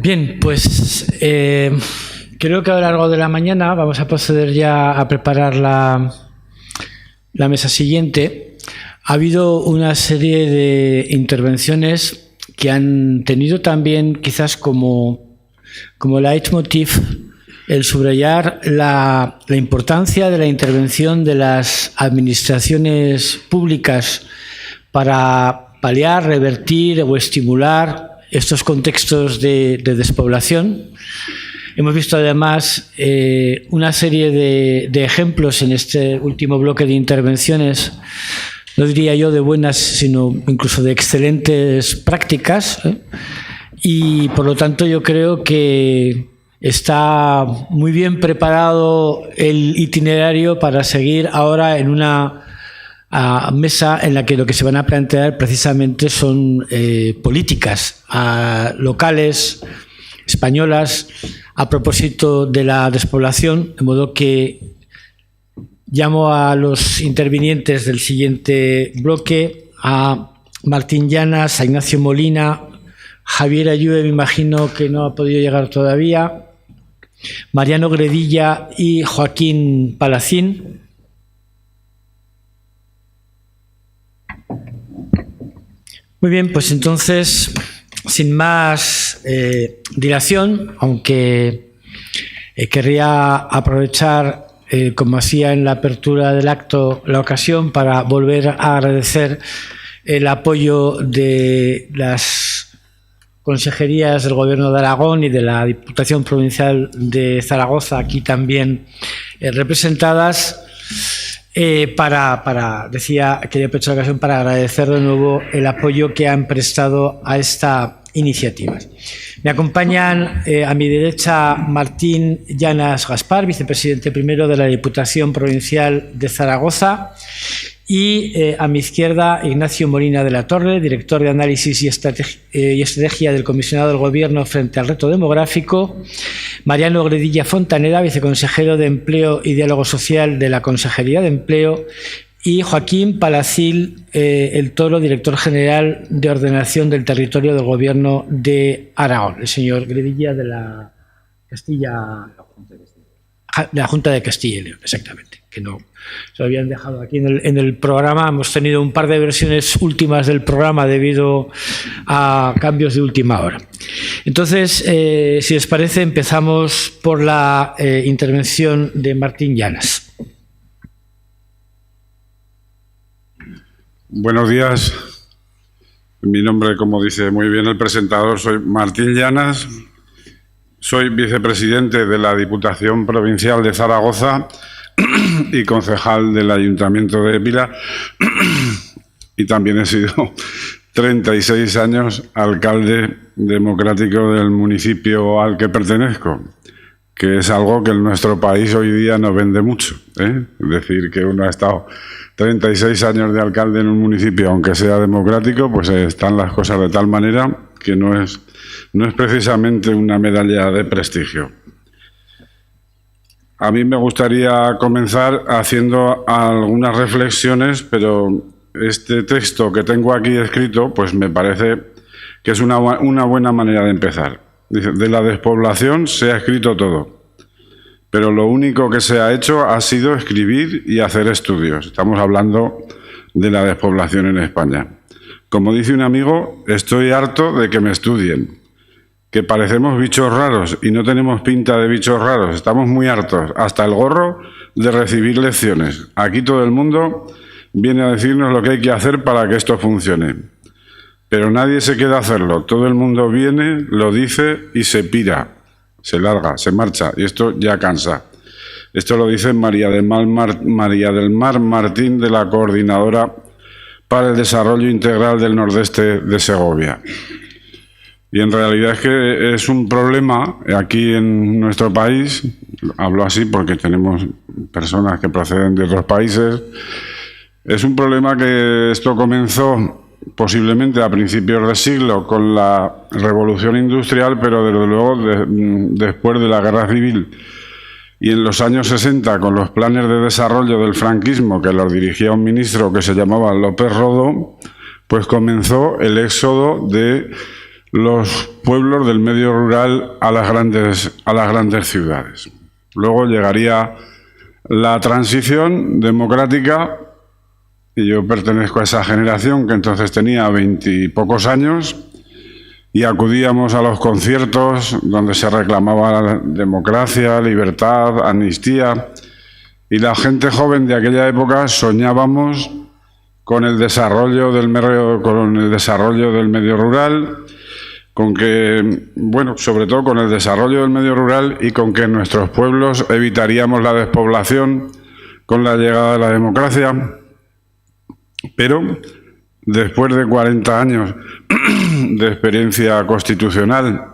Bien, pues creo que a lo largo de la mañana vamos a proceder ya a preparar la mesa siguiente. Ha habido una serie de intervenciones que han tenido también quizás como leitmotiv el subrayar la importancia de la intervención de las administraciones públicas para paliar, revertir o estimular estos contextos de despoblación. Hemos visto además una serie de ejemplos en este último bloque de intervenciones, no diría yo de buenas, sino incluso de excelentes prácticas, y por lo tanto yo creo que está muy bien preparado el itinerario para seguir ahora en una mesa en la que lo que se van a plantear precisamente son políticas locales, españolas, a propósito de la despoblación, de modo que llamo a los intervinientes del siguiente bloque, a Martín Llanas, a Ignacio Molina, Javier Ayue, me imagino que no ha podido llegar todavía, Mariano Gredilla y Joaquín Palacín. Muy bien, pues entonces, sin más dilación, aunque querría aprovechar, como hacía en la apertura del acto, la ocasión para volver a agradecer el apoyo de las consejerías del Gobierno de Aragón y de la Diputación Provincial de Zaragoza, aquí también representadas. Quería aprovechar la ocasión para agradecer de nuevo el apoyo que han prestado a esta iniciativa. Me acompañan a mi derecha Martín Llanas Gaspar, vicepresidente primero de la Diputación Provincial de Zaragoza, y a mi izquierda Ignacio Molina de la Torre, director de Análisis y Estrategia del Comisionado del Gobierno frente al reto demográfico, Mariano Gredilla Fontaneda, viceconsejero de Empleo y Diálogo Social de la Consejería de Empleo, y Joaquín Palacín el Toro, director general de Ordenación del Territorio del Gobierno de Aragón. El señor Gredilla de la Junta de Castilla y León, exactamente, que no se lo habían dejado aquí en el programa. Hemos tenido un par de versiones últimas del programa debido a cambios de última hora. Entonces, si os parece, empezamos por la intervención de Martín Llanas. Buenos días. Mi nombre, como dice muy bien el presentador, soy Martín Llanas. Soy vicepresidente de la Diputación Provincial de Zaragoza y concejal del Ayuntamiento de Épila, y también he sido 36 años alcalde democrático del municipio al que pertenezco, que es algo que en nuestro país hoy día no vende mucho, ¿eh? Es decir, que uno ha estado 36 años de alcalde en un municipio, aunque sea democrático, pues están las cosas de tal manera que no es precisamente una medalla de prestigio. A mí me gustaría comenzar haciendo algunas reflexiones, pero este texto que tengo aquí escrito, pues me parece que es una buena manera de empezar. Dice, de la despoblación se ha escrito todo, pero lo único que se ha hecho ha sido escribir y hacer estudios. Estamos hablando de la despoblación en España. Como dice un amigo, estoy harto de que me estudien, que parecemos bichos raros y no tenemos pinta de bichos raros. Estamos muy hartos, hasta el gorro, de recibir lecciones. Aquí todo el mundo viene a decirnos lo que hay que hacer para que esto funcione. Pero nadie se queda a hacerlo. Todo el mundo viene, lo dice y se pira, se larga, se marcha. Y esto ya cansa. Esto lo dice María del Mar Martín, de la Coordinadora para el Desarrollo Integral del Nordeste de Segovia. Y en realidad es que es un problema aquí en nuestro país, hablo así porque tenemos personas que proceden de otros países, es un problema que esto comenzó posiblemente a principios del siglo con la Revolución Industrial, pero desde luego después de la Guerra Civil y en los años 60 con los planes de desarrollo del franquismo que los dirigía un ministro que se llamaba López Rodó, pues comenzó el éxodo de los pueblos del medio rural a las grandes ciudades. Luego llegaría la transición democrática, y yo pertenezco a esa generación que entonces tenía 20 y pocos años, y acudíamos a los conciertos donde se reclamaba democracia, libertad, amnistía, y la gente joven de aquella época soñábamos con el desarrollo del medio rural, con que, bueno, sobre todo con el desarrollo del medio rural y con que en nuestros pueblos evitaríamos la despoblación con la llegada de la democracia. Pero después de 40 años de experiencia constitucional,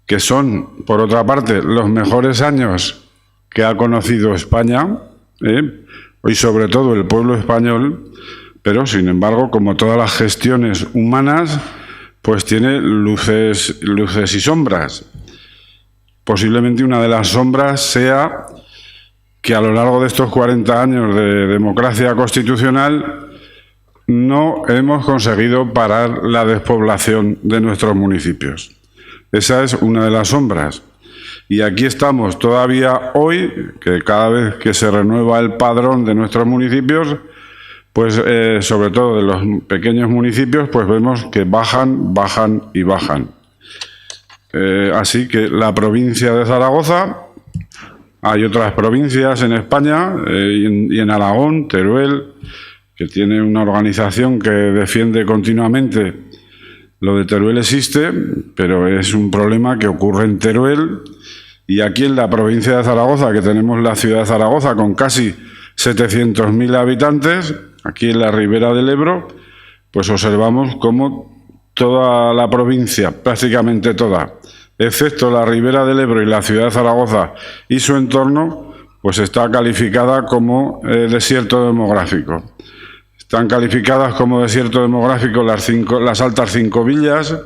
que son, por otra parte, los mejores años que ha conocido España, y sobre todo el pueblo español, pero sin embargo, como todas las gestiones humanas, pues tiene luces y sombras. Posiblemente una de las sombras sea que a lo largo de estos 40 años de democracia constitucional no hemos conseguido parar la despoblación de nuestros municipios. Esa es una de las sombras. Y aquí estamos todavía hoy, que cada vez que se renueva el padrón de nuestros municipios, pues sobre todo de los pequeños municipios, pues vemos que bajan y bajan. Así que la provincia de Zaragoza, hay otras provincias en España y en Aragón, Teruel, que tiene una organización que defiende continuamente. Lo de Teruel existe, pero es un problema que ocurre en Teruel. Y aquí en la provincia de Zaragoza, que tenemos la ciudad de Zaragoza con casi 700.000 habitantes, aquí en la ribera del Ebro, pues observamos cómo toda la provincia, prácticamente toda, excepto la ribera del Ebro y la ciudad de Zaragoza y su entorno, pues está calificada como desierto demográfico. Están calificadas como desierto demográfico las altas 5 villas,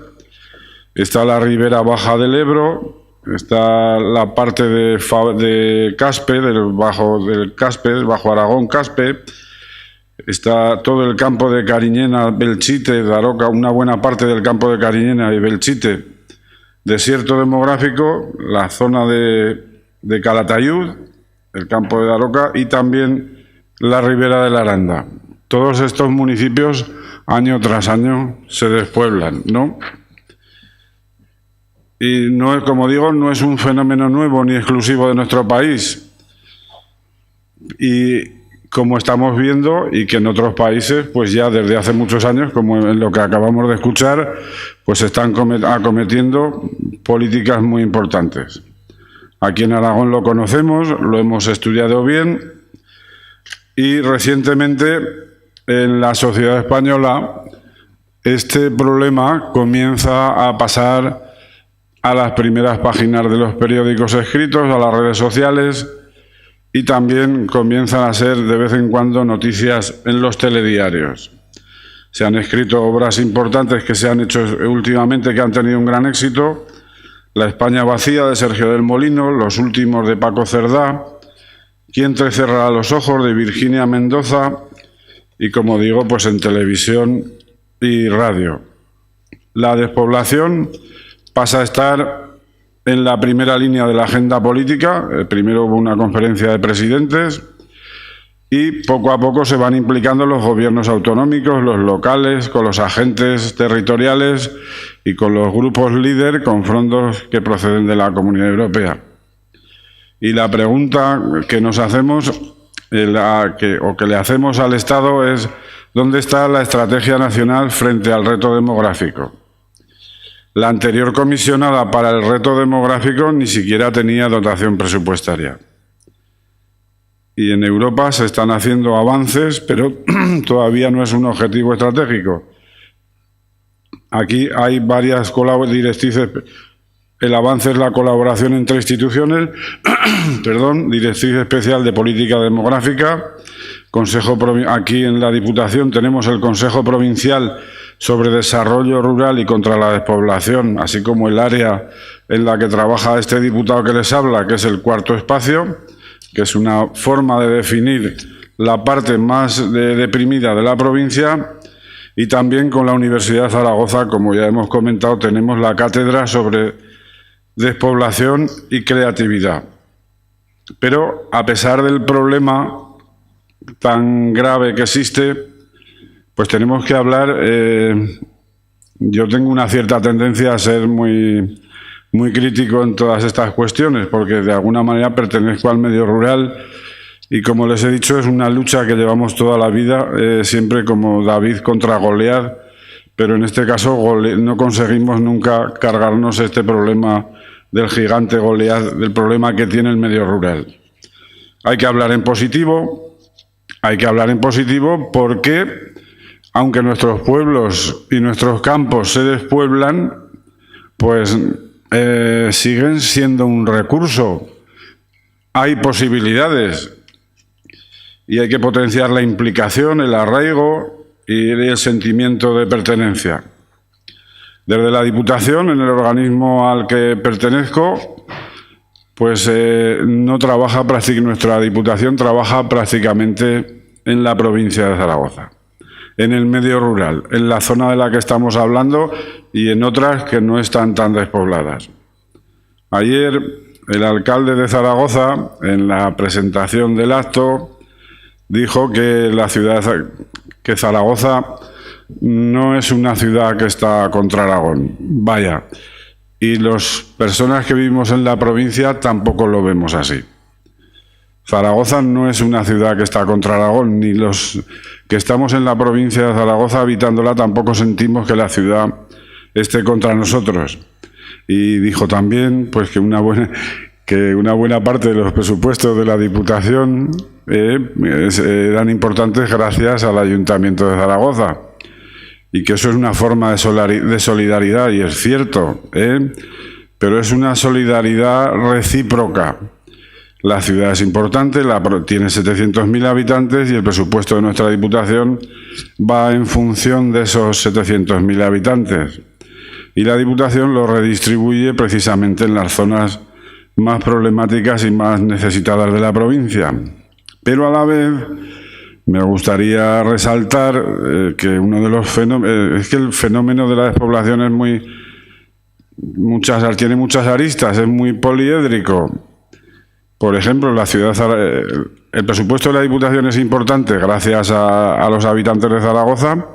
está la ribera baja del Ebro, está la parte de Caspe, bajo Aragón, Caspe, está todo el campo de Cariñena, Belchite, Daroca, una buena parte del campo de Cariñena y Belchite, desierto demográfico, la zona de Calatayud, el campo de Daroca y también la ribera de la Aranda. Todos estos municipios, año tras año, se despueblan, ¿no? Y no es, como digo, no es un fenómeno nuevo ni exclusivo de nuestro país. Y como estamos viendo, y que en otros países, pues ya desde hace muchos años, como en lo que acabamos de escuchar, pues están acometiendo políticas muy importantes. Aquí en Aragón lo conocemos, lo hemos estudiado bien, y recientemente en la sociedad española este problema comienza a pasar a las primeras páginas de los periódicos escritos, a las redes sociales, y también comienzan a ser de vez en cuando noticias en los telediarios. Se han escrito obras importantes que se han hecho últimamente, que han tenido un gran éxito: La España vacía, de Sergio del Molino, Los últimos, de Paco Cerdá, ¿Quién te cerrará los ojos?, de Virginia Mendoza, y como digo, pues en televisión y radio. La despoblación pasa a estar en la primera línea de la agenda política. Primero hubo una conferencia de presidentes y poco a poco se van implicando los gobiernos autonómicos, los locales, con los agentes territoriales y con los grupos líder con fondos que proceden de la Comunidad Europea. Y la pregunta que nos hacemos, que le hacemos al Estado es: ¿dónde está la estrategia nacional frente al reto demográfico? La anterior comisionada para el reto demográfico ni siquiera tenía dotación presupuestaria. Y en Europa se están haciendo avances, pero todavía no es un objetivo estratégico. Aquí hay varias directrices. El avance es la colaboración entre instituciones, Directriz Especial de Política Demográfica, aquí en la Diputación tenemos el Consejo Provincial sobre Desarrollo Rural y contra la Despoblación, así como el área en la que trabaja este diputado que les habla, que es el cuarto espacio, que es una forma de definir la parte más deprimida de la provincia. Y también con la Universidad de Zaragoza, como ya hemos comentado, tenemos la cátedra sobre despoblación y creatividad. Pero a pesar del problema tan grave que existe, pues tenemos que hablar. Yo tengo una cierta tendencia a ser muy crítico en todas estas cuestiones, porque de alguna manera pertenezco al medio rural y, como les he dicho, es una lucha que llevamos toda la vida, siempre como David contra Goliat, pero en este caso no conseguimos nunca cargarnos este problema del gigante Goliat, del problema que tiene el medio rural. Hay que hablar en positivo porque, aunque nuestros pueblos y nuestros campos se despueblan, pues siguen siendo un recurso. Hay posibilidades y hay que potenciar la implicación, el arraigo y el sentimiento de pertenencia. Desde la Diputación, en el organismo al que pertenezco, pues nuestra Diputación trabaja prácticamente en la provincia de Zaragoza, en el medio rural, en la zona de la que estamos hablando y en otras que no están tan despobladas. Ayer el alcalde de Zaragoza, en la presentación del acto, dijo que Zaragoza no es una ciudad que está contra Aragón. Vaya, y las personas que vivimos en la provincia tampoco lo vemos así. Zaragoza no es una ciudad que está contra Aragón, ni los que estamos en la provincia de Zaragoza habitándola tampoco sentimos que la ciudad esté contra nosotros. Y dijo también pues que una buena parte de los presupuestos de la Diputación eran importantes gracias al Ayuntamiento de Zaragoza. Y que eso es una forma de solidaridad, y es cierto, pero es una solidaridad recíproca. La ciudad es importante, tiene 700.000 habitantes y el presupuesto de nuestra Diputación va en función de esos 700.000 habitantes. Y la Diputación lo redistribuye precisamente en las zonas más problemáticas y más necesitadas de la provincia. Pero a la vez me gustaría resaltar que uno de los fenómenos, es que el fenómeno de la despoblación tiene muchas aristas, es muy poliédrico. Por ejemplo, el presupuesto de la Diputación es importante gracias a los habitantes de Zaragoza,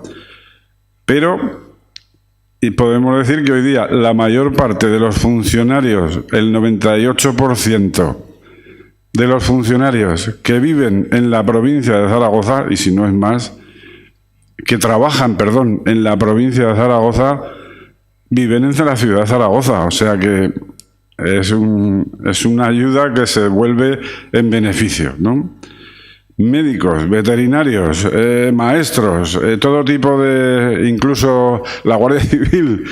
y podemos decir que hoy día la mayor parte de los funcionarios, el 98%, de los funcionarios que viven en la provincia de Zaragoza, y si no es más, que trabajan, en la provincia de Zaragoza, viven en la ciudad de Zaragoza. O sea que es una ayuda que se vuelve en beneficio, ¿no? Médicos, veterinarios, maestros, todo tipo incluso la Guardia Civil,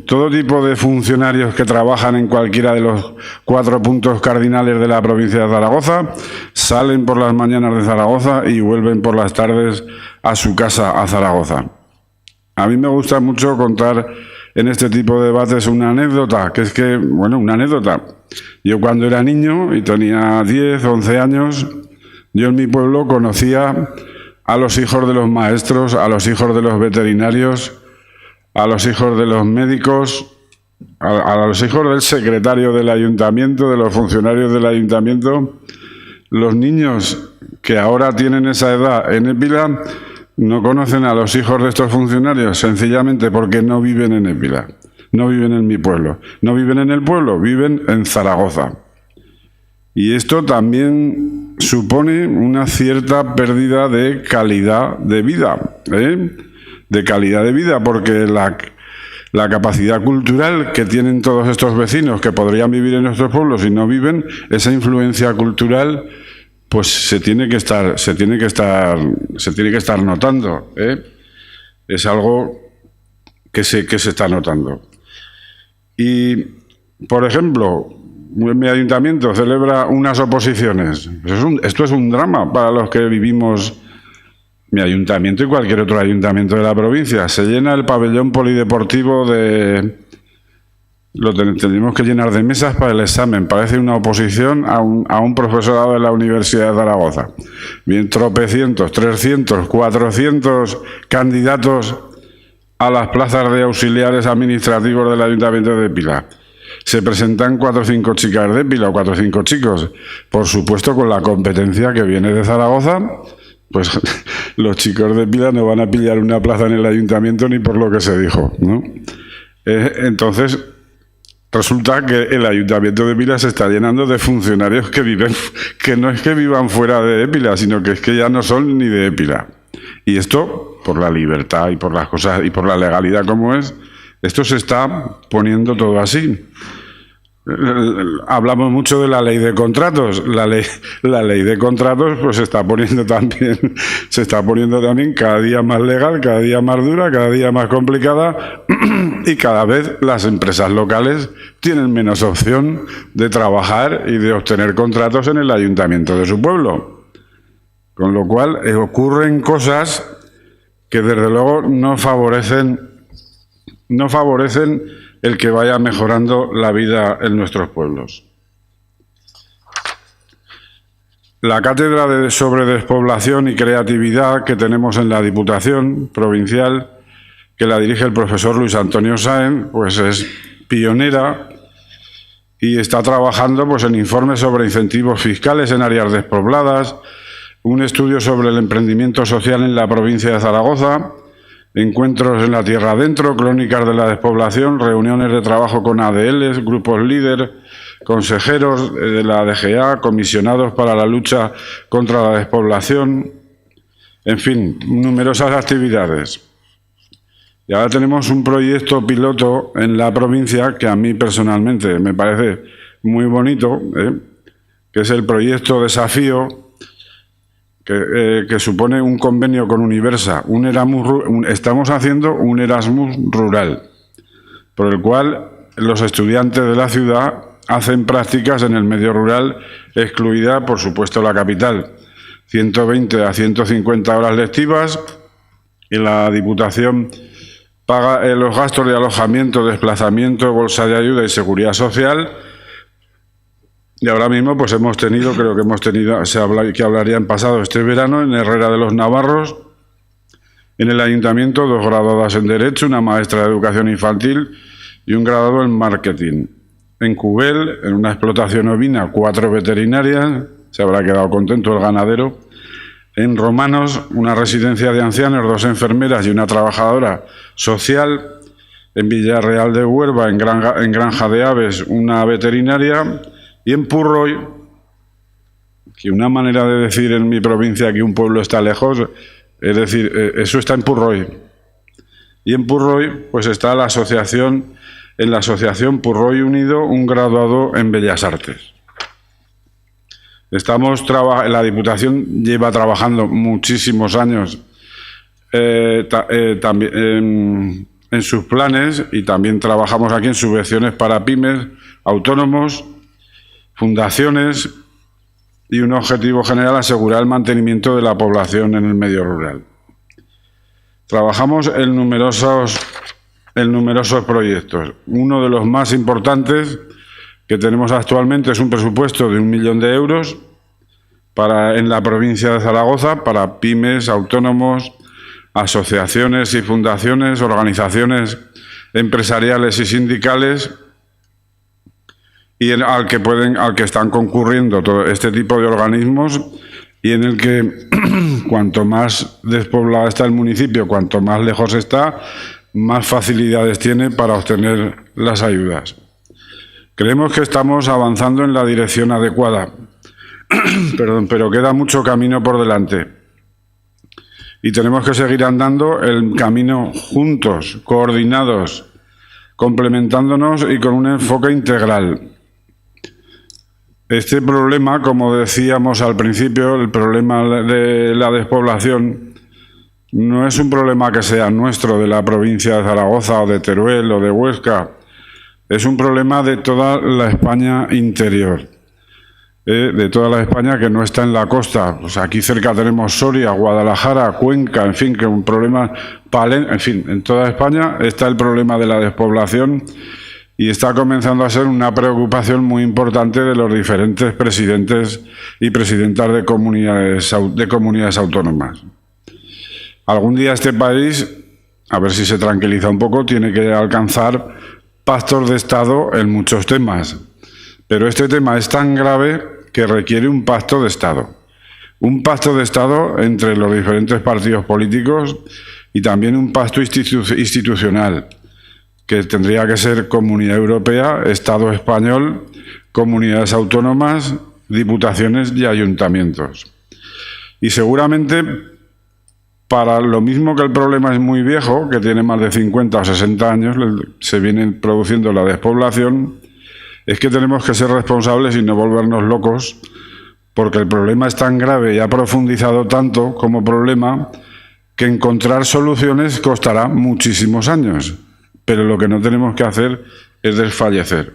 todo tipo de funcionarios que trabajan en cualquiera de los 4 puntos cardinales de la provincia de Zaragoza, salen por las mañanas de Zaragoza y vuelven por las tardes a su casa a Zaragoza. A mí me gusta mucho contar en este tipo de debates una anécdota, una anécdota. Yo cuando era niño y tenía 10, 11 años, yo en mi pueblo conocía a los hijos de los maestros, a los hijos de los veterinarios, a los hijos de los médicos, a los hijos del secretario del ayuntamiento, de los funcionarios del ayuntamiento. Los niños que ahora tienen esa edad en Épila no conocen a los hijos de estos funcionarios sencillamente porque no viven en Épila, no viven en mi pueblo, no viven en el pueblo, viven en Zaragoza. Y esto también supone una cierta pérdida de calidad de vida, de calidad de vida, porque la capacidad cultural que tienen todos estos vecinos que podrían vivir en nuestros pueblos y no viven, esa influencia cultural, pues se tiene que estar notando, Es algo que se está notando. Y, por ejemplo, mi ayuntamiento celebra unas oposiciones. Esto es un drama para los que vivimos. Mi ayuntamiento y cualquier otro ayuntamiento de la provincia. Se llena el pabellón polideportivo de Tenemos que llenar de mesas para el examen. Parece una oposición a un profesorado de la Universidad de Zaragoza. Bien, tropecientos, 300, 400 candidatos a las plazas de auxiliares administrativos del Ayuntamiento de Pilar. Se presentan 4 o 5 chicas de Pilar o 4 o 5 chicos. Por supuesto, con la competencia que viene de Zaragoza, pues los chicos de Pilar no van a pillar una plaza en el Ayuntamiento ni por lo que se dijo, ¿no? Entonces, resulta que el Ayuntamiento de Pilar se está llenando de funcionarios que no es que vivan fuera de Épila, sino que es que ya no son ni de Épila. Y esto, por la libertad y por las cosas y por la legalidad como es, esto se está poniendo todo así. Hablamos mucho de la ley de contratos. La ley de contratos pues se está poniendo también cada día más legal, cada día más dura, cada día más complicada, y cada vez las empresas locales tienen menos opción de trabajar y de obtener contratos en el ayuntamiento de su pueblo. Con lo cual ocurren cosas que desde luego no favorecen el que vaya mejorando la vida en nuestros pueblos. La cátedra sobre despoblación y creatividad que tenemos en la Diputación Provincial, que la dirige el profesor Luis Antonio Sáenz, pues es pionera y está trabajando pues en informes sobre incentivos fiscales en áreas despobladas, un estudio sobre el emprendimiento social en la provincia de Zaragoza, encuentros en la tierra adentro, crónicas de la despoblación, reuniones de trabajo con ADLs, grupos líder, consejeros de la DGA, comisionados para la lucha contra la despoblación, en fin, numerosas actividades. Y ahora tenemos un proyecto piloto en la provincia que a mí personalmente me parece muy bonito, que es el proyecto Desafío, que supone un convenio con Universa. Estamos haciendo un Erasmus rural, por el cual los estudiantes de la ciudad hacen prácticas en el medio rural, excluida, por supuesto, la capital. 120 a 150 horas lectivas, y la Diputación paga los gastos de alojamiento, desplazamiento, bolsa de ayuda y seguridad social. Y ahora mismo pues que hablarían pasado este verano en Herrera de los Navarros, en el Ayuntamiento, 2 graduadas en Derecho, una maestra de Educación Infantil y un graduado en Marketing. En Cubel, en una explotación ovina, 4 veterinarias, se habrá quedado contento el ganadero. En Romanos, una residencia de ancianos, 2 enfermeras y una trabajadora social. En Villarreal de Huelva, en Granja de Aves, una veterinaria. Y en Purroy, que una manera de decir en mi provincia que un pueblo está lejos, es decir, eso está en Purroy. Y en Purroy pues está en la asociación Purroy Unido, un graduado en Bellas Artes. La Diputación lleva trabajando muchísimos años también en sus planes, y también trabajamos aquí en subvenciones para pymes, autónomos, fundaciones, y un objetivo general: asegurar el mantenimiento de la población en el medio rural. Trabajamos en numerosos proyectos. Uno de los más importantes que tenemos actualmente es un presupuesto de 1 millón de euros en la provincia de Zaragoza para pymes, autónomos, asociaciones y fundaciones, organizaciones empresariales y sindicales, y al que están concurriendo todo este tipo de organismos, y en el que cuanto más despoblado está el municipio, cuanto más lejos está, más facilidades tiene para obtener las ayudas. Creemos que estamos avanzando en la dirección adecuada, pero queda mucho camino por delante. Y tenemos que seguir andando el camino juntos, coordinados, complementándonos y con un enfoque integral. Este problema, como decíamos al principio, el problema de la despoblación, no es un problema que sea nuestro, de la provincia de Zaragoza o de Teruel o de Huesca. Es un problema de toda la España interior, de toda la España que no está en la costa. Pues aquí cerca tenemos Soria, Guadalajara, Cuenca, en fin, que un problema, en fin, en toda España está el problema de la despoblación, y está comenzando a ser una preocupación muy importante de los diferentes presidentes y presidentas de comunidades autónomas. Algún día este país, a ver si se tranquiliza un poco, tiene que alcanzar pactos de Estado en muchos temas, pero este tema es tan grave que requiere un pacto de Estado. Un pacto de Estado entre los diferentes partidos políticos y también un pacto institucional, que tendría que ser Comunidad Europea, Estado español, comunidades autónomas, diputaciones y ayuntamientos. Y seguramente, para lo mismo que el problema es muy viejo, que tiene más de 50 o 60 años, se viene produciendo la despoblación, es que tenemos que ser responsables y no volvernos locos, porque el problema es tan grave y ha profundizado tanto como problema que encontrar soluciones costará muchísimos años. Pero lo que no tenemos que hacer es desfallecer.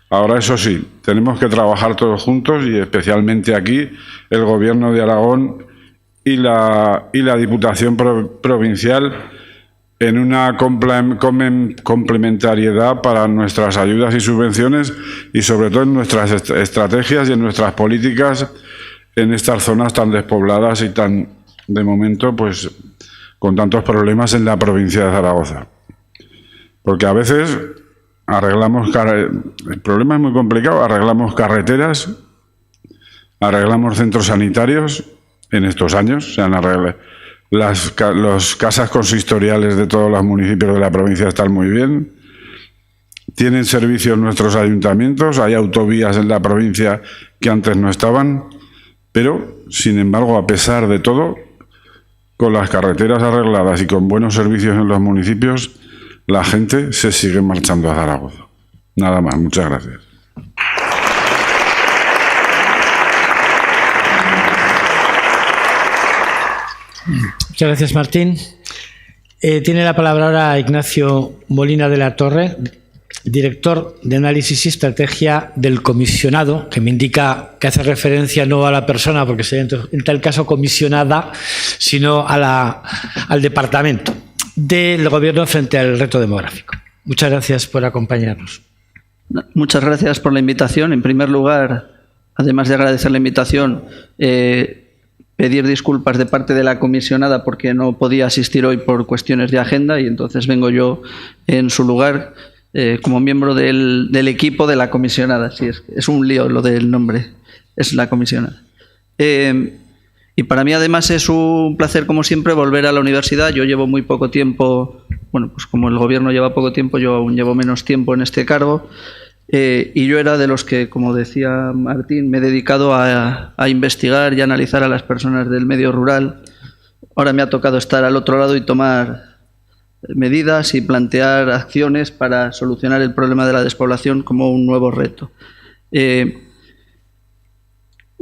Ahora, eso sí, tenemos que trabajar todos juntos y especialmente aquí el Gobierno de Aragón y la Diputación Provincial en una complementariedad para nuestras ayudas y subvenciones y sobre todo en nuestras estrategias y en nuestras políticas en estas zonas tan despobladas y tan, de momento, pues con tantos problemas en la provincia de Zaragoza. Porque a veces el problema es muy complicado, arreglamos carreteras, arreglamos centros sanitarios en estos años, se han arreglado. Las casas consistoriales de todos los municipios de la provincia están muy bien, tienen servicios nuestros ayuntamientos, hay autovías en la provincia que antes no estaban, pero, sin embargo, a pesar de todo, con las carreteras arregladas y con buenos servicios en los municipios, la gente se sigue marchando a Zaragoza. Nada más, muchas gracias. Muchas gracias, Martín. Tiene la palabra ahora Ignacio Molina de la Torre, director de Análisis y Estrategia del Comisionado, que me indica que hace referencia no a la persona, porque sería en tal caso comisionada, sino al departamento del Gobierno frente al reto demográfico. Muchas gracias por acompañarnos. Muchas gracias por la invitación. En primer lugar, además de agradecer la invitación, pedir disculpas de parte de la comisionada porque no podía asistir hoy por cuestiones de agenda y entonces vengo yo en su lugar como miembro del equipo de la comisionada. Sí, es un lío lo del nombre, es la comisionada. Y para mí además es un placer, como siempre, volver a la universidad. Yo llevo muy poco tiempo, bueno, pues como el gobierno lleva poco tiempo, yo aún llevo menos tiempo en este cargo. Y yo era de los que, como decía Martín, me he dedicado a investigar y a analizar a las personas del medio rural. Ahora me ha tocado estar al otro lado y tomar medidas y plantear acciones para solucionar el problema de la despoblación como un nuevo reto.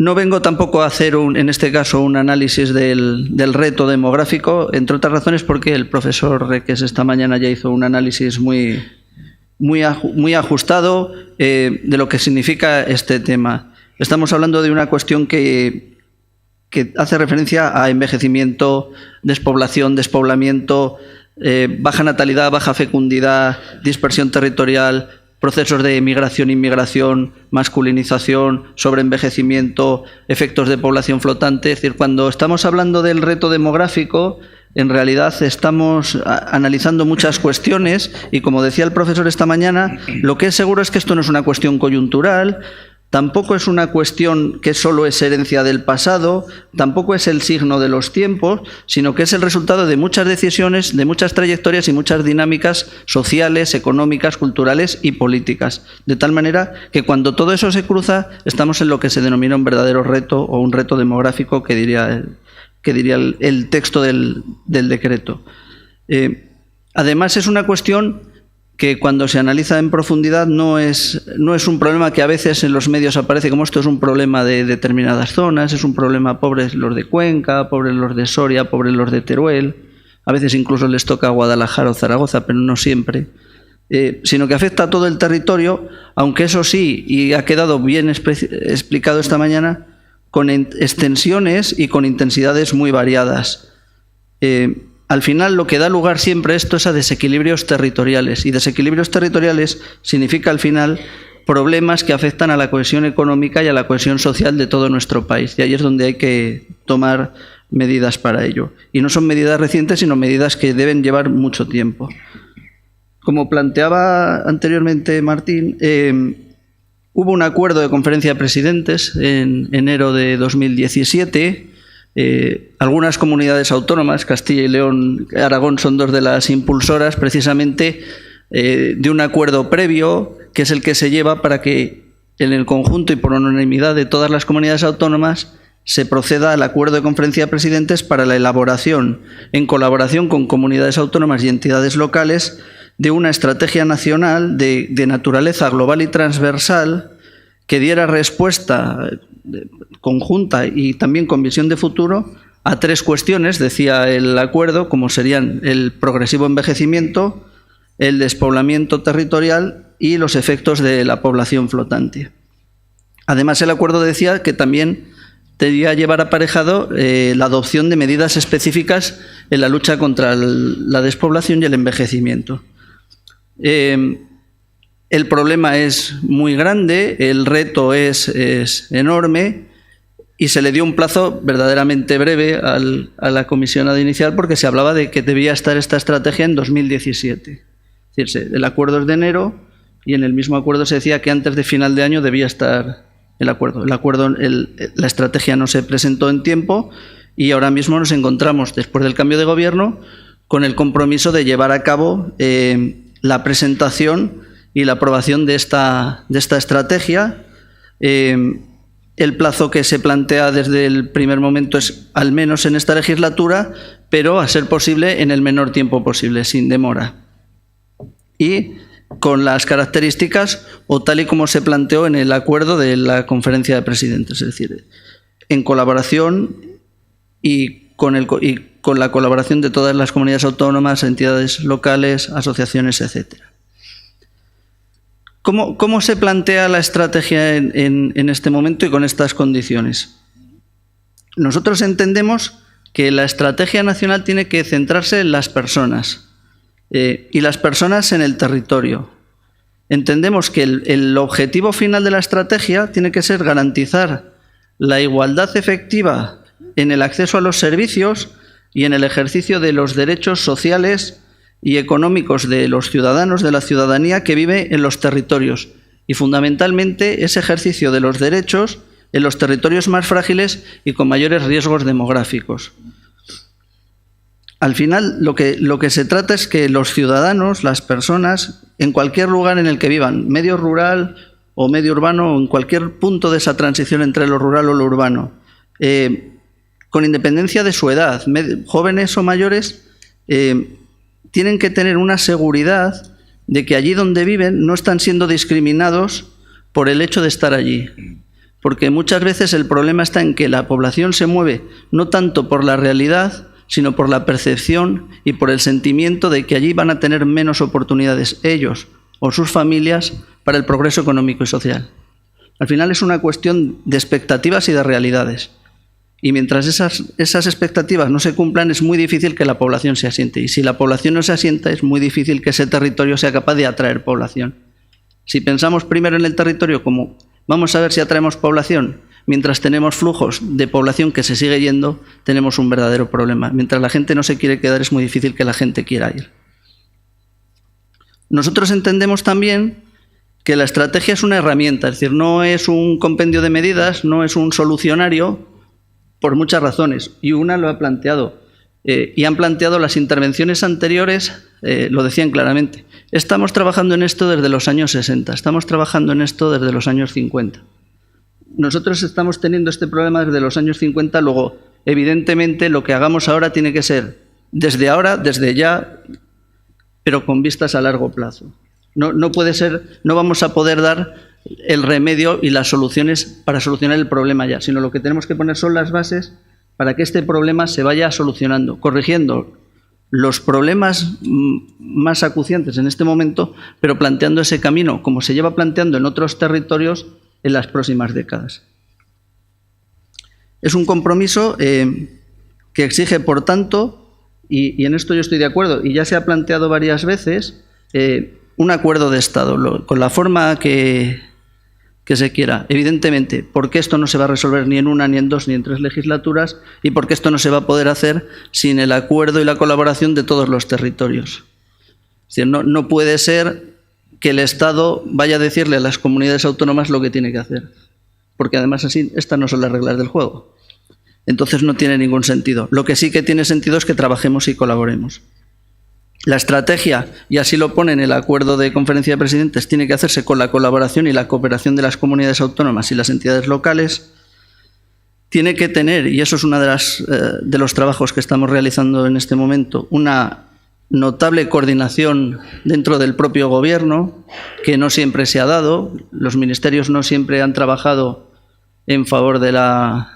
No vengo tampoco a hacer, en este caso, un análisis del reto demográfico, entre otras razones porque el profesor Reques esta mañana ya hizo un análisis muy ajustado de lo que significa este tema. Estamos hablando de una cuestión que hace referencia a envejecimiento, despoblación, despoblamiento, baja natalidad, baja fecundidad, dispersión territorial, procesos de emigración-inmigración, masculinización, sobreenvejecimiento, efectos de población flotante. Es decir, cuando estamos hablando del reto demográfico, en realidad estamos analizando muchas cuestiones y, como decía el profesor esta mañana, lo que es seguro es que esto no es una cuestión coyuntural, tampoco es una cuestión que solo es herencia del pasado, tampoco es el signo de los tiempos, sino que es el resultado de muchas decisiones, de muchas trayectorias y muchas dinámicas sociales, económicas, culturales y políticas. De tal manera que cuando todo eso se cruza, estamos en lo que se denomina un verdadero reto o un reto demográfico, que diría el texto del decreto. Además, es una cuestión que cuando se analiza en profundidad no es un problema que a veces en los medios aparece como esto es un problema de determinadas zonas, es un problema pobres los de Cuenca, pobres los de Soria, pobres los de Teruel, a veces incluso les toca a Guadalajara o Zaragoza, pero no siempre, sino que afecta a todo el territorio, aunque eso sí, y ha quedado bien explicado esta mañana, con extensiones y con intensidades muy variadas. al final lo que da lugar siempre esto es a desequilibrios territoriales, y desequilibrios territoriales significa al final problemas que afectan a la cohesión económica y a la cohesión social de todo nuestro país, y ahí es donde hay que tomar medidas para ello. Y no son medidas recientes, sino medidas que deben llevar mucho tiempo. Como planteaba anteriormente Martín, hubo un acuerdo de conferencia de presidentes en enero de 2017. Algunas comunidades autónomas, Castilla y León, Aragón, son dos de las impulsoras precisamente de un acuerdo previo, que es el que se lleva para que en el conjunto y por unanimidad de todas las comunidades autónomas se proceda al acuerdo de conferencia de presidentes para la elaboración, en colaboración con comunidades autónomas y entidades locales, de una estrategia nacional de naturaleza global y transversal que diera respuesta conjunta y también con visión de futuro a tres cuestiones, decía el acuerdo, como serían el progresivo envejecimiento, el despoblamiento territorial y los efectos de la población flotante. Además, el acuerdo decía que también debía llevar aparejado la adopción de medidas específicas en la lucha contra la despoblación y el envejecimiento. El problema es muy grande, el reto es enorme, y se le dio un plazo verdaderamente breve a la comisionada inicial, porque se hablaba de que debía estar esta estrategia en 2017. Es decir, el acuerdo es de enero y en el mismo acuerdo se decía que antes de final de año debía estar el acuerdo. La estrategia no se presentó en tiempo y ahora mismo nos encontramos, después del cambio de gobierno, con el compromiso de llevar a cabo la presentación y la aprobación de esta estrategia. El plazo que se plantea desde el primer momento es al menos en esta legislatura, pero a ser posible en el menor tiempo posible, sin demora. Y con las características o tal y como se planteó en el acuerdo de la conferencia de presidentes, es decir, en colaboración y con la colaboración de todas las comunidades autónomas, entidades locales, asociaciones, etcétera. ¿Cómo se plantea la estrategia en este momento y con estas condiciones? Nosotros entendemos que la estrategia nacional tiene que centrarse en las personas y las personas en el territorio. Entendemos que el objetivo final de la estrategia tiene que ser garantizar la igualdad efectiva en el acceso a los servicios y en el ejercicio de los derechos sociales y económicos de los ciudadanos, de la ciudadanía que vive en los territorios, y fundamentalmente ese ejercicio de los derechos en los territorios más frágiles y con mayores riesgos demográficos. Al final, lo que se trata es que los ciudadanos, las personas, en cualquier lugar en el que vivan, medio rural o medio urbano, o en cualquier punto de esa transición entre lo rural o lo urbano, con independencia de su edad, jóvenes o mayores, tienen que tener una seguridad de que allí donde viven no están siendo discriminados por el hecho de estar allí. Porque muchas veces el problema está en que la población se mueve no tanto por la realidad, sino por la percepción y por el sentimiento de que allí van a tener menos oportunidades ellos o sus familias para el progreso económico y social. Al final es una cuestión de expectativas y de realidades. Y mientras esas expectativas no se cumplan, es muy difícil que la población se asiente. Y si la población no se asienta, es muy difícil que ese territorio sea capaz de atraer población. Si pensamos primero en el territorio como vamos a ver si atraemos población, mientras tenemos flujos de población que se sigue yendo, tenemos un verdadero problema. Mientras la gente no se quiere quedar, es muy difícil que la gente quiera ir. Nosotros entendemos también que la estrategia es una herramienta, es decir, no es un compendio de medidas, no es un solucionario, por muchas razones, y una lo ha planteado, y han planteado las intervenciones anteriores, lo decían claramente. Estamos trabajando en esto desde los años 60, estamos trabajando en esto desde los años 50. Nosotros estamos teniendo este problema desde los años 50, luego, evidentemente, lo que hagamos ahora tiene que ser desde ahora, desde ya, pero con vistas a largo plazo. No puede ser, no vamos a poder dar el remedio y las soluciones para solucionar el problema ya, sino lo que tenemos que poner son las bases para que este problema se vaya solucionando, corrigiendo los problemas más acuciantes en este momento, pero planteando ese camino, como se lleva planteando en otros territorios en las próximas décadas. Es un compromiso que exige, por tanto, y en esto yo estoy de acuerdo, y ya se ha planteado varias veces, un acuerdo de Estado, con la forma que se quiera. Evidentemente, porque esto no se va a resolver ni en una, ni en dos, ni en 3 legislaturas, y porque esto no se va a poder hacer sin el acuerdo y la colaboración de todos los territorios. Es decir, no puede ser que el Estado vaya a decirle a las comunidades autónomas lo que tiene que hacer, porque además así estas no son las reglas del juego. Entonces no tiene ningún sentido. Lo que sí que tiene sentido es que trabajemos y colaboremos. La estrategia, y así lo pone en el acuerdo de conferencia de presidentes, tiene que hacerse con la colaboración y la cooperación de las comunidades autónomas y las entidades locales. Tiene que tener, y eso es uno de los trabajos que estamos realizando en este momento, una notable coordinación dentro del propio gobierno, que no siempre se ha dado. Los ministerios no siempre han trabajado en favor de la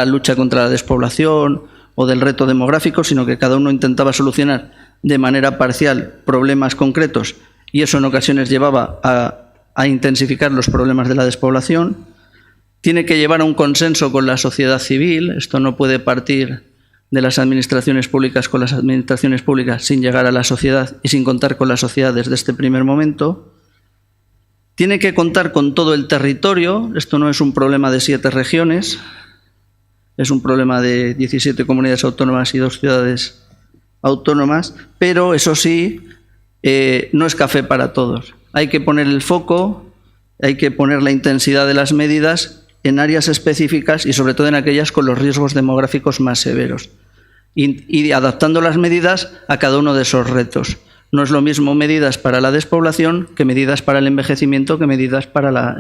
lucha contra la despoblación o del reto demográfico, sino que cada uno intentaba solucionar de manera parcial problemas concretos, y eso en ocasiones llevaba a intensificar los problemas de la despoblación. Tiene que llevar a un consenso con la sociedad civil. Esto no puede partir de las administraciones públicas con las administraciones públicas sin llegar a la sociedad y sin contar con la sociedad desde este primer momento. Tiene que contar con todo el territorio. Esto no es un problema de 7 regiones, es un problema de 17 comunidades autónomas y 2 ciudades autónomas, pero eso sí, no es café para todos. Hay que poner el foco, hay que poner la intensidad de las medidas en áreas específicas y sobre todo en aquellas con los riesgos demográficos más severos, y adaptando las medidas a cada uno de esos retos. No es lo mismo medidas para la despoblación que medidas para el envejecimiento, que medidas para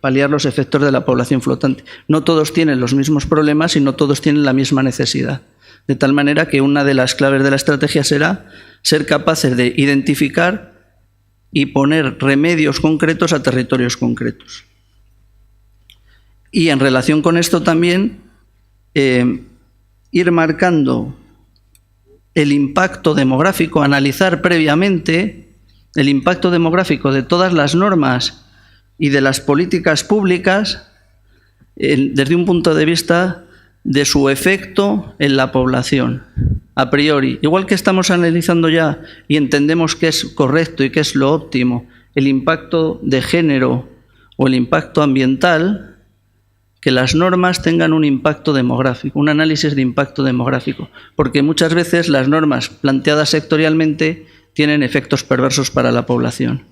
paliar los efectos de la población flotante. No todos tienen los mismos problemas y no todos tienen la misma necesidad. De tal manera que una de las claves de la estrategia será ser capaces de identificar y poner remedios concretos a territorios concretos. Y en relación con esto también, ir marcando el impacto demográfico, analizar previamente el impacto demográfico de todas las normas y de las políticas públicas desde un punto de vista de su efecto en la población, a priori. Igual que estamos analizando ya y entendemos que es correcto y que es lo óptimo el impacto de género o el impacto ambiental, que las normas tengan un impacto demográfico, un análisis de impacto demográfico, porque muchas veces las normas planteadas sectorialmente tienen efectos perversos para la población.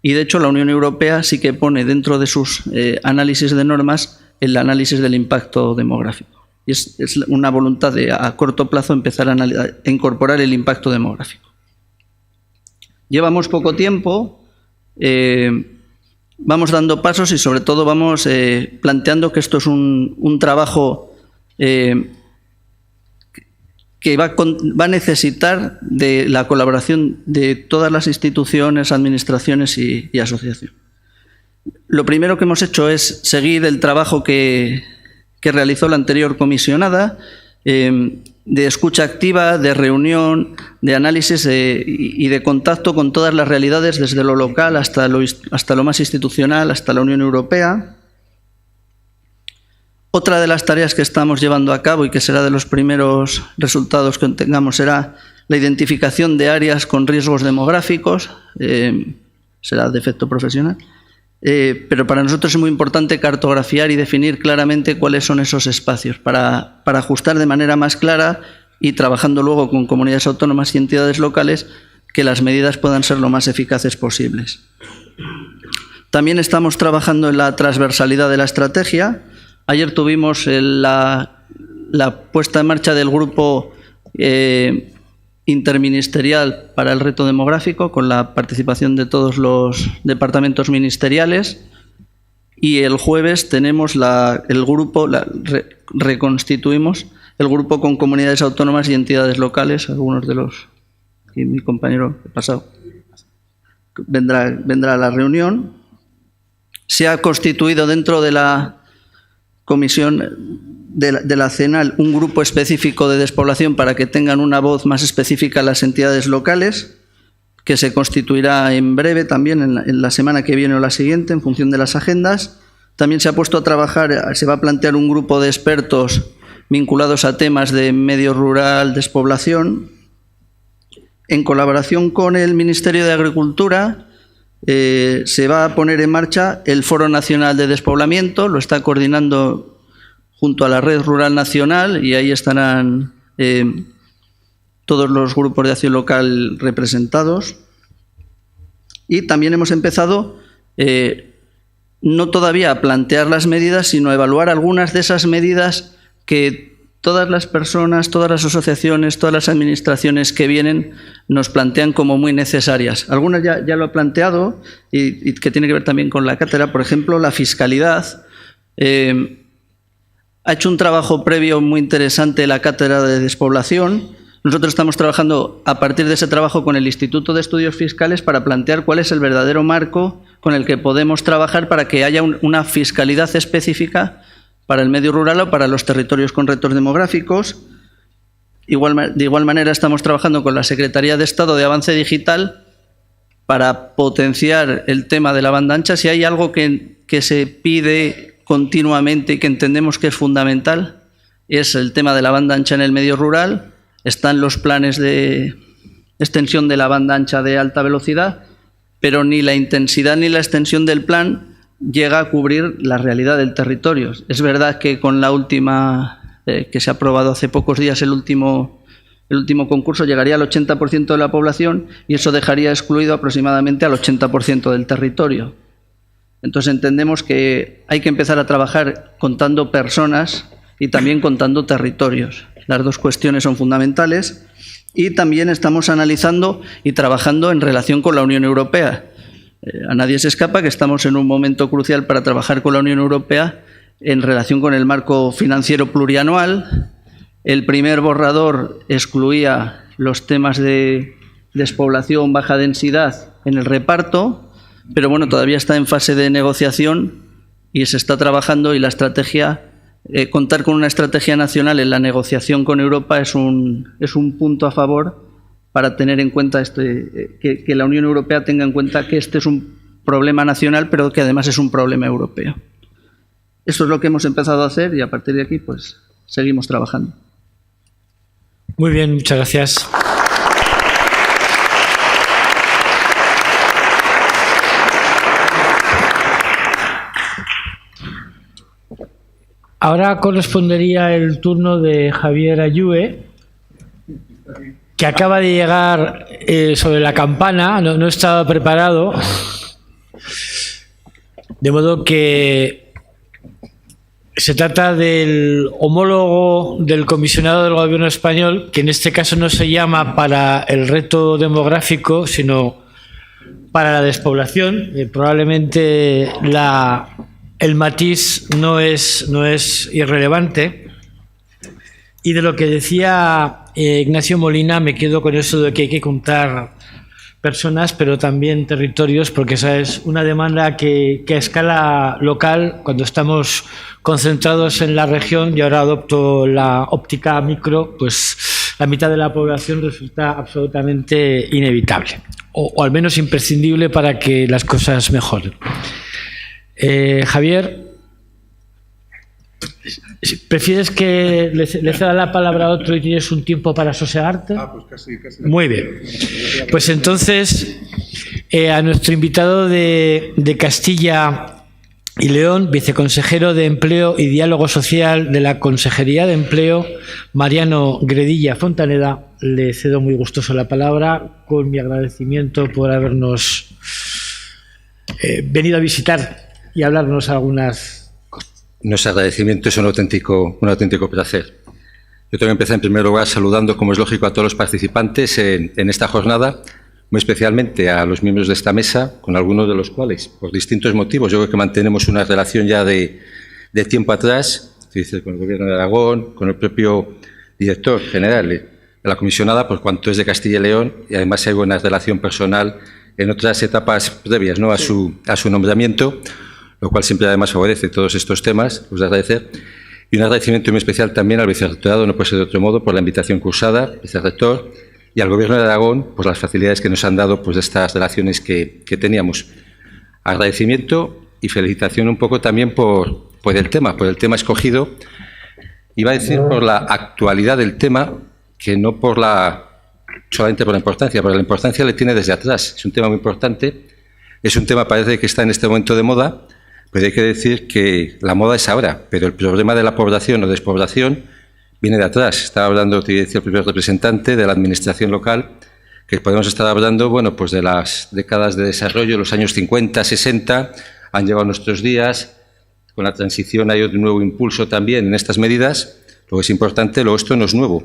Y de hecho la Unión Europea sí que pone dentro de sus análisis de normas el análisis del impacto demográfico. Y es una voluntad de a corto plazo empezar a incorporar el impacto demográfico. Llevamos poco tiempo. Vamos dando pasos y sobre todo vamos planteando que esto es un trabajo que va a necesitar de la colaboración de todas las instituciones, administraciones y asociaciones. Lo primero que hemos hecho es seguir el trabajo que realizó la anterior comisionada, de escucha activa, de reunión, de análisis y de contacto con todas las realidades, desde lo local hasta lo más institucional, hasta la Unión Europea. Otra de las tareas que estamos llevando a cabo y que será de los primeros resultados que tengamos será la identificación de áreas con riesgos demográficos, será de efecto profesional. Pero para nosotros es muy importante cartografiar y definir claramente cuáles son esos espacios para ajustar de manera más clara y trabajando luego con comunidades autónomas y entidades locales que las medidas puedan ser lo más eficaces posibles. También estamos trabajando en la transversalidad de la estrategia. Ayer tuvimos la puesta en marcha del grupo interministerial para el reto demográfico, con la participación de todos los departamentos ministeriales, y el jueves tenemos reconstituimos el grupo con comunidades autónomas y entidades locales, algunos de los que mi compañero pasado vendrá a la reunión. Se ha constituido dentro de la comisión de la CENAL un grupo específico de despoblación para que tengan una voz más específica las entidades locales, que se constituirá en breve también, en la semana que viene o la siguiente, en función de las agendas. También se ha puesto a trabajar, se va a plantear un grupo de expertos vinculados a temas de medio rural, despoblación. En colaboración con el Ministerio de Agricultura se va a poner en marcha el Foro Nacional de Despoblamiento, lo está coordinando junto a la Red Rural Nacional y ahí estarán todos los grupos de acción local representados. Y también hemos empezado, no todavía a plantear las medidas, sino a evaluar algunas de esas medidas que todas las personas, todas las asociaciones, todas las administraciones que vienen nos plantean como muy necesarias. Algunas ya lo he planteado y que tiene que ver también con la cátedra. Por ejemplo, la fiscalidad. Ha hecho un trabajo previo muy interesante la cátedra de despoblación. Nosotros estamos trabajando a partir de ese trabajo con el Instituto de Estudios Fiscales para plantear cuál es el verdadero marco con el que podemos trabajar para que haya una fiscalidad específica para el medio rural o para los territorios con retos demográficos. De igual manera estamos trabajando con la Secretaría de Estado de Avance Digital para potenciar el tema de la banda ancha. Si hay algo que se pide continuamente y que entendemos que es fundamental, es el tema de la banda ancha en el medio rural. Están los planes de extensión de la banda ancha de alta velocidad, pero ni la intensidad ni la extensión del plan llega a cubrir la realidad del territorio. Es verdad que con la última, que se ha aprobado hace pocos días, el último concurso, llegaría al 80% de la población y eso dejaría excluido aproximadamente al 80% del territorio. Entonces entendemos que hay que empezar a trabajar contando personas y también contando territorios. Las dos cuestiones son fundamentales y también estamos analizando y trabajando en relación con la Unión Europea. A nadie se escapa que estamos en un momento crucial para trabajar con la Unión Europea en relación con el marco financiero plurianual. El primer borrador excluía los temas de despoblación, baja densidad en el reparto, pero bueno, todavía está en fase de negociación y se está trabajando y la estrategia, contar con una estrategia nacional en la negociación con Europa es un punto a favor para tener en cuenta que la Unión Europea tenga en cuenta que este es un problema nacional, pero que además es un problema europeo. Eso es lo que hemos empezado a hacer y a partir de aquí pues seguimos trabajando. Muy bien, muchas gracias. Ahora correspondería el turno de Javier Ayue, que acaba de llegar sobre la campana, no estaba preparado, de modo que se trata del homólogo del comisionado del Gobierno español, que en este caso no se llama para el reto demográfico, sino para la despoblación. Probablemente el matiz no es irrelevante. Y de lo que decía Ignacio Molina, me quedo con eso de que hay que contar personas, pero también territorios, porque esa es una demanda que a escala local, cuando estamos concentrados en la región, y ahora adopto la óptica micro, pues la mitad de la población resulta absolutamente inevitable, o al menos imprescindible para que las cosas mejoren. Javier, ¿prefieres que le ceda la palabra a otro y tienes un tiempo para sosegarte? Pues casi. Muy bien. Pues entonces, a nuestro invitado de Castilla y León, viceconsejero de Empleo y Diálogo Social de la Consejería de Empleo, Mariano Gredilla Fontaneda, le cedo muy gustoso la palabra, con mi agradecimiento por habernos venido a visitar y hablarnos algunas cosas. Nuestro agradecimiento es un auténtico placer. Yo tengo que empezar en primer lugar saludando, como es lógico, a todos los participantes en esta jornada, muy especialmente a los miembros de esta mesa, con algunos de los cuales, por distintos motivos, yo creo que mantenemos una relación ya de tiempo atrás, con el Gobierno de Aragón, con el propio director general de la comisionada, por cuanto es de Castilla y León, y además hay buena relación personal en otras etapas previas, ¿no?, a su nombramiento, lo cual siempre además favorece todos estos temas, os agradecer. Y un agradecimiento muy especial también al vicerrectorado, no puede ser de otro modo, por la invitación cursada, vicerrector, y al Gobierno de Aragón por las facilidades que nos han dado pues, de estas relaciones que teníamos. Agradecimiento y felicitación un poco también por el tema escogido, Iba a decir por la actualidad del tema, que no solamente por la importancia, porque la importancia le tiene desde atrás. Es un tema muy importante, es un tema parece que está en este momento de moda, pero hay que decir que la moda es ahora, pero el problema de la población o despoblación viene de atrás. Estaba hablando, te decía el primer representante, de la administración local, que podemos estar hablando, bueno, pues de las décadas de desarrollo, los años 50, 60, han llegado nuestros días. Con la transición hay un nuevo impulso también en estas medidas. Lo que es importante, esto no es nuevo.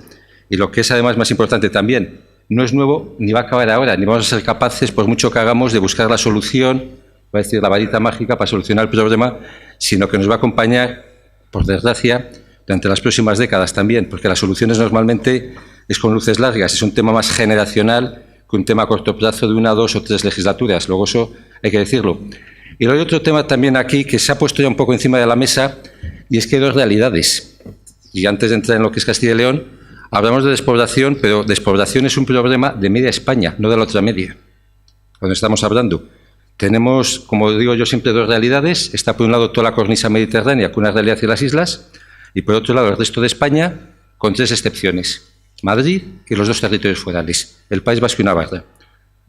Y lo que es además más importante también, no es nuevo ni va a acabar ahora, ni vamos a ser capaces, por mucho que hagamos, de buscar la solución, voy a decir la varita mágica para solucionar el problema, sino que nos va a acompañar, por desgracia, durante las próximas décadas también, porque las soluciones normalmente es con luces largas, es un tema más generacional que un tema a corto plazo de 1, 2 o 3 legislaturas. Luego eso hay que decirlo. Y luego hay otro tema también aquí que se ha puesto ya un poco encima de la mesa, y es que hay dos realidades. Y antes de entrar en lo que es Castilla y León, hablamos de despoblación, pero despoblación es un problema de media España, no de la otra media. Cuando estamos hablando, tenemos, como digo yo siempre, dos realidades. Está por un lado toda la cornisa mediterránea, con una realidad hacia las islas, y por otro lado el resto de España, con 3 excepciones. Madrid y los 2 territorios forales, el País Vasco y Navarra.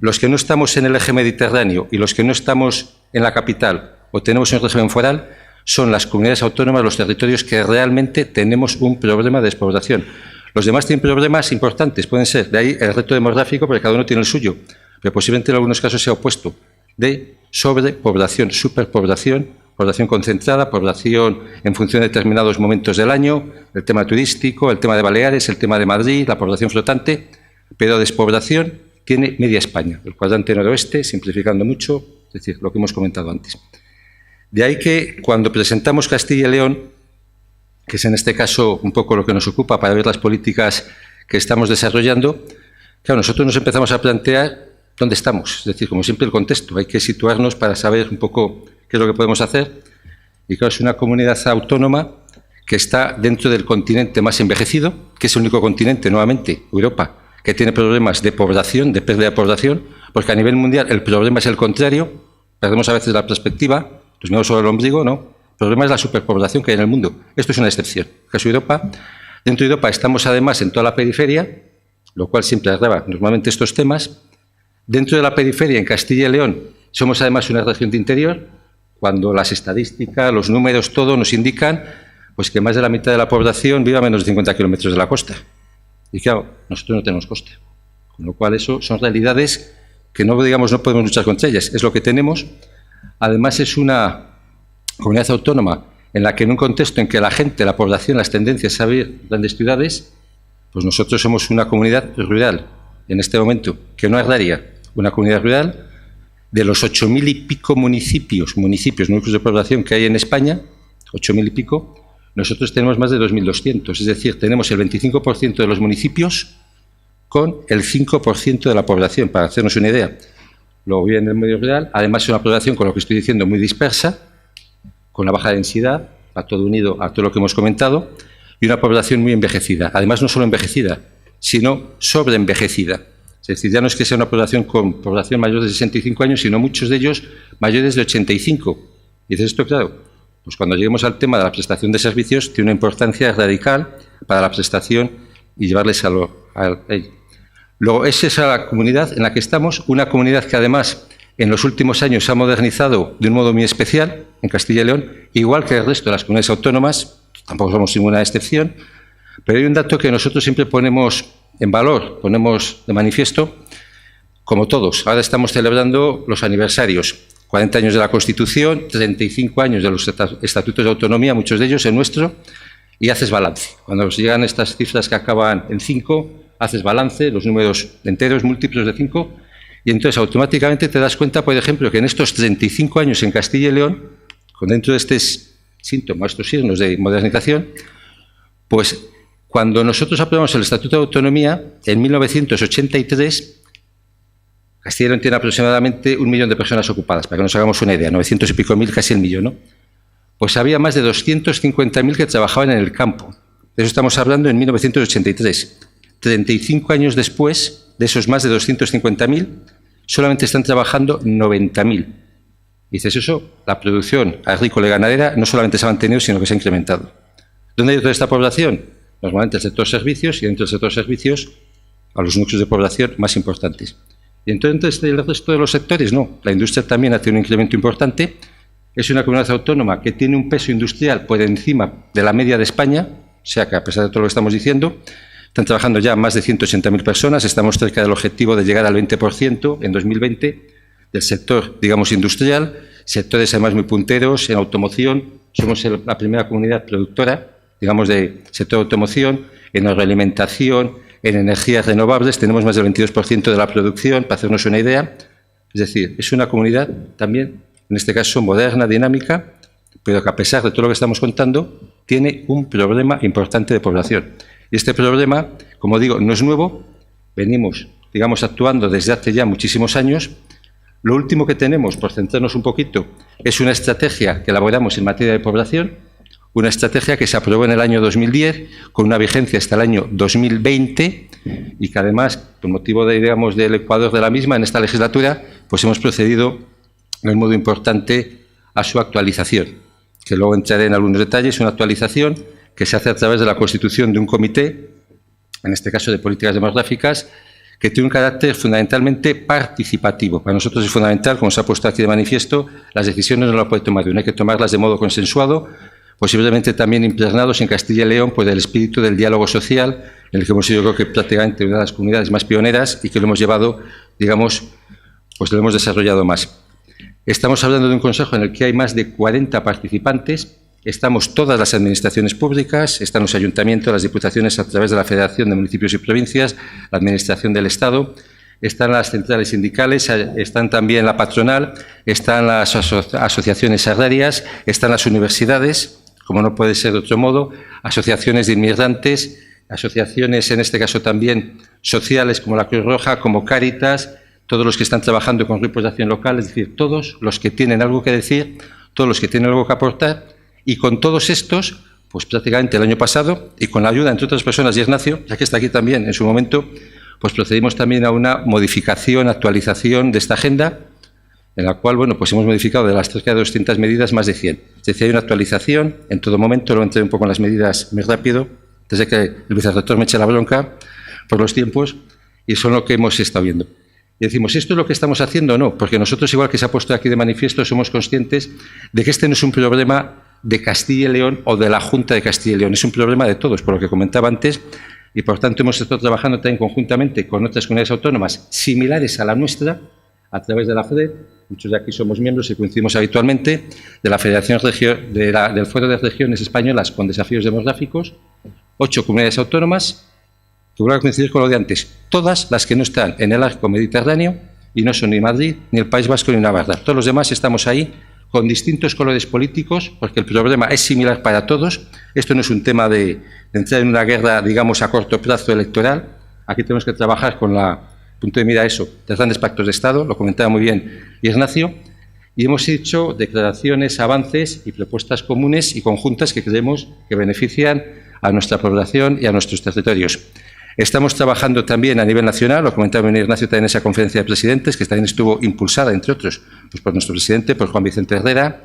Los que no estamos en el eje mediterráneo y los que no estamos en la capital o tenemos un régimen foral son las comunidades autónomas, los territorios que realmente tenemos un problema de despoblación. Los demás tienen problemas importantes, pueden ser, de ahí el reto demográfico, porque cada uno tiene el suyo, pero posiblemente en algunos casos sea opuesto, de sobrepoblación, superpoblación, población concentrada, población en función de determinados momentos del año, el tema turístico, el tema de Baleares, el tema de Madrid, la población flotante, pero despoblación tiene media España, el cuadrante noroeste, simplificando mucho, es decir, lo que hemos comentado antes. De ahí que cuando presentamos Castilla y León, que es en este caso un poco lo que nos ocupa para ver las políticas que estamos desarrollando, claro, nosotros nos empezamos a plantear dónde estamos, es decir, como siempre el contexto, hay que situarnos para saber un poco qué es lo que podemos hacer. Y claro, es una comunidad autónoma que está dentro del continente más envejecido, que es el único continente, nuevamente, Europa, que tiene problemas de población, de pérdida de población, porque a nivel mundial el problema es el contrario, perdemos a veces la perspectiva, nos miramos sobre el ombligo, ¿no? El problema es la superpoblación que hay en el mundo. Esto es una excepción. En el caso de Europa, dentro de Europa estamos además en toda la periferia, lo cual siempre agrava normalmente estos temas. Dentro de la periferia, en Castilla y León, somos además una región de interior, cuando las estadísticas, los números, todo nos indican pues que más de la mitad de la población vive a menos de 50 kilómetros de la costa. Y claro, nosotros no tenemos costa. Con lo cual eso son realidades que no podemos luchar contra ellas. Es lo que tenemos. Además es una comunidad autónoma en la que en un contexto en que la gente, la población, las tendencias a vivir en grandes ciudades, pues nosotros somos una comunidad rural en este momento, que no agraria, una comunidad rural. De los 8.000 y pico municipios, núcleos de población que hay en España, 8.000 y pico, nosotros tenemos más de 2.200, es decir, tenemos el 25% de los municipios con el 5% de la población, para hacernos una idea. Luego viene en el medio rural, además es una población, con lo que estoy diciendo, muy dispersa, con una baja densidad, a todo unido a todo lo que hemos comentado, y una población muy envejecida. Además, no solo envejecida, sino sobreenvejecida. Es decir, ya no es que sea una población con población mayor de 65 años, sino muchos de ellos mayores de 85. Y dices esto, claro, pues cuando lleguemos al tema de la prestación de servicios, tiene una importancia radical para la prestación y llevarles a ello. Luego, esa es la comunidad en la que estamos, una comunidad que además en los últimos años se ha modernizado de un modo muy especial en Castilla y León, igual que el resto de las comunidades autónomas, tampoco somos ninguna excepción, pero hay un dato que nosotros siempre ponemos en valor, ponemos de manifiesto, como todos. Ahora estamos celebrando los aniversarios, 40 años de la Constitución, 35 años de los estatutos de autonomía, muchos de ellos, el nuestro, y haces balance. Cuando nos llegan estas cifras que acaban en 5, haces balance, los números enteros, múltiplos de 5, y entonces automáticamente te das cuenta, por ejemplo, que en estos 35 años en Castilla y León, con dentro de estos síntomas, estos signos de modernización, pues cuando nosotros aprobamos el Estatuto de Autonomía, en 1983, Castilla y León tiene aproximadamente 1 millón de personas ocupadas, para que nos hagamos una idea, 900 y pico mil, casi el millón, ¿no? Pues había más de 250.000 que trabajaban en el campo. De eso estamos hablando en 1983. 35 años después, de esos más de 250.000, solamente están trabajando 90.000. Dices eso, la producción agrícola y ganadera no solamente se ha mantenido, sino que se ha incrementado. ¿Dónde hay toda esta población? Normalmente el sector servicios, y dentro del sector servicios a los núcleos de población más importantes. Y entonces el resto de los sectores no. La industria también ha tenido un incremento importante. Es una comunidad autónoma que tiene un peso industrial por encima de la media de España, o sea que a pesar de todo lo que estamos diciendo, están trabajando ya más de 180.000 personas, estamos cerca del objetivo de llegar al 20% en 2020 del sector, digamos, industrial, sectores además muy punteros en automoción. Somos la primera comunidad productora, digamos, del sector de automoción, en agroalimentación, en energías renovables, tenemos más del 22% de la producción, para hacernos una idea. Es decir, es una comunidad también, en este caso, moderna, dinámica, pero que a pesar de todo lo que estamos contando, tiene un problema importante de población. Y este problema, como digo, no es nuevo, venimos, digamos, actuando desde hace ya muchísimos años. Lo último que tenemos, por centrarnos un poquito, es una estrategia que elaboramos en materia de población, una estrategia que se aprobó en el año 2010, con una vigencia hasta el año 2020, y que además, por motivo de, digamos, del ecuador de la misma, en esta legislatura, pues hemos procedido de un modo importante a su actualización, que luego entraré en algunos detalles. Una actualización que se hace a través de la constitución de un comité, en este caso de políticas demográficas, que tiene un carácter fundamentalmente participativo. Para nosotros es fundamental, como se ha puesto aquí de manifiesto, las decisiones no las puede tomar uno, hay que tomarlas de modo consensuado, posiblemente también impregnados en Castilla y León por el espíritu del diálogo social, en el que hemos sido, creo que, prácticamente una de las comunidades más pioneras y que lo hemos llevado, digamos, pues lo hemos desarrollado más. Estamos hablando de un consejo en el que hay más de 40 participantes. Estamos todas las administraciones públicas, están los ayuntamientos, las diputaciones a través de la Federación de Municipios y Provincias, la Administración del Estado, están las centrales sindicales, están también la patronal, están las asociaciones agrarias, están las universidades, como no puede ser de otro modo, asociaciones de inmigrantes, asociaciones, en este caso también sociales, como la Cruz Roja, como Cáritas, todos los que están trabajando con grupos de acción local, es decir, todos los que tienen algo que decir, todos los que tienen algo que aportar. Y con todos estos, pues prácticamente el año pasado, y con la ayuda, entre otras personas, y Ignacio, ya que está aquí también en su momento, pues procedimos también a una modificación, actualización de esta agenda, en la cual, bueno, pues hemos modificado de las cerca de 200 medidas más de 100. Es decir, hay una actualización en todo momento, lo entré un poco en las medidas muy rápido, desde que el vicerrector me eche la bronca por los tiempos, y eso es lo que hemos estado viendo. Y decimos, ¿esto es lo que estamos haciendo? No, porque nosotros, igual que se ha puesto aquí de manifiesto, somos conscientes de que este no es un problema de Castilla y León o de la Junta de Castilla y León, es un problema de todos, por lo que comentaba antes, y por tanto hemos estado trabajando también conjuntamente con otras comunidades autónomas similares a la nuestra, a través de la FEDER, muchos de aquí somos miembros y coincidimos habitualmente, de la Federación del Foro de Regiones Españolas con Desafíos Demográficos, 8 comunidades autónomas, que vuelvo a coincidir con lo de antes, todas las que no están en el arco mediterráneo, y no son ni Madrid, ni el País Vasco, ni Navarra. Todos los demás estamos ahí con distintos colores políticos, porque el problema es similar para todos. Esto no es un tema de entrar en una guerra, digamos, a corto plazo electoral. Aquí tenemos que trabajar con la punto de mira eso, de grandes pactos de Estado, lo comentaba muy bien Ignacio, y hemos hecho declaraciones, avances y propuestas comunes y conjuntas que creemos que benefician a nuestra población y a nuestros territorios. Estamos trabajando también a nivel nacional, lo comentaba Ignacio también en esa conferencia de presidentes, que también estuvo impulsada, entre otros, pues por nuestro presidente, por Juan Vicente Herrera,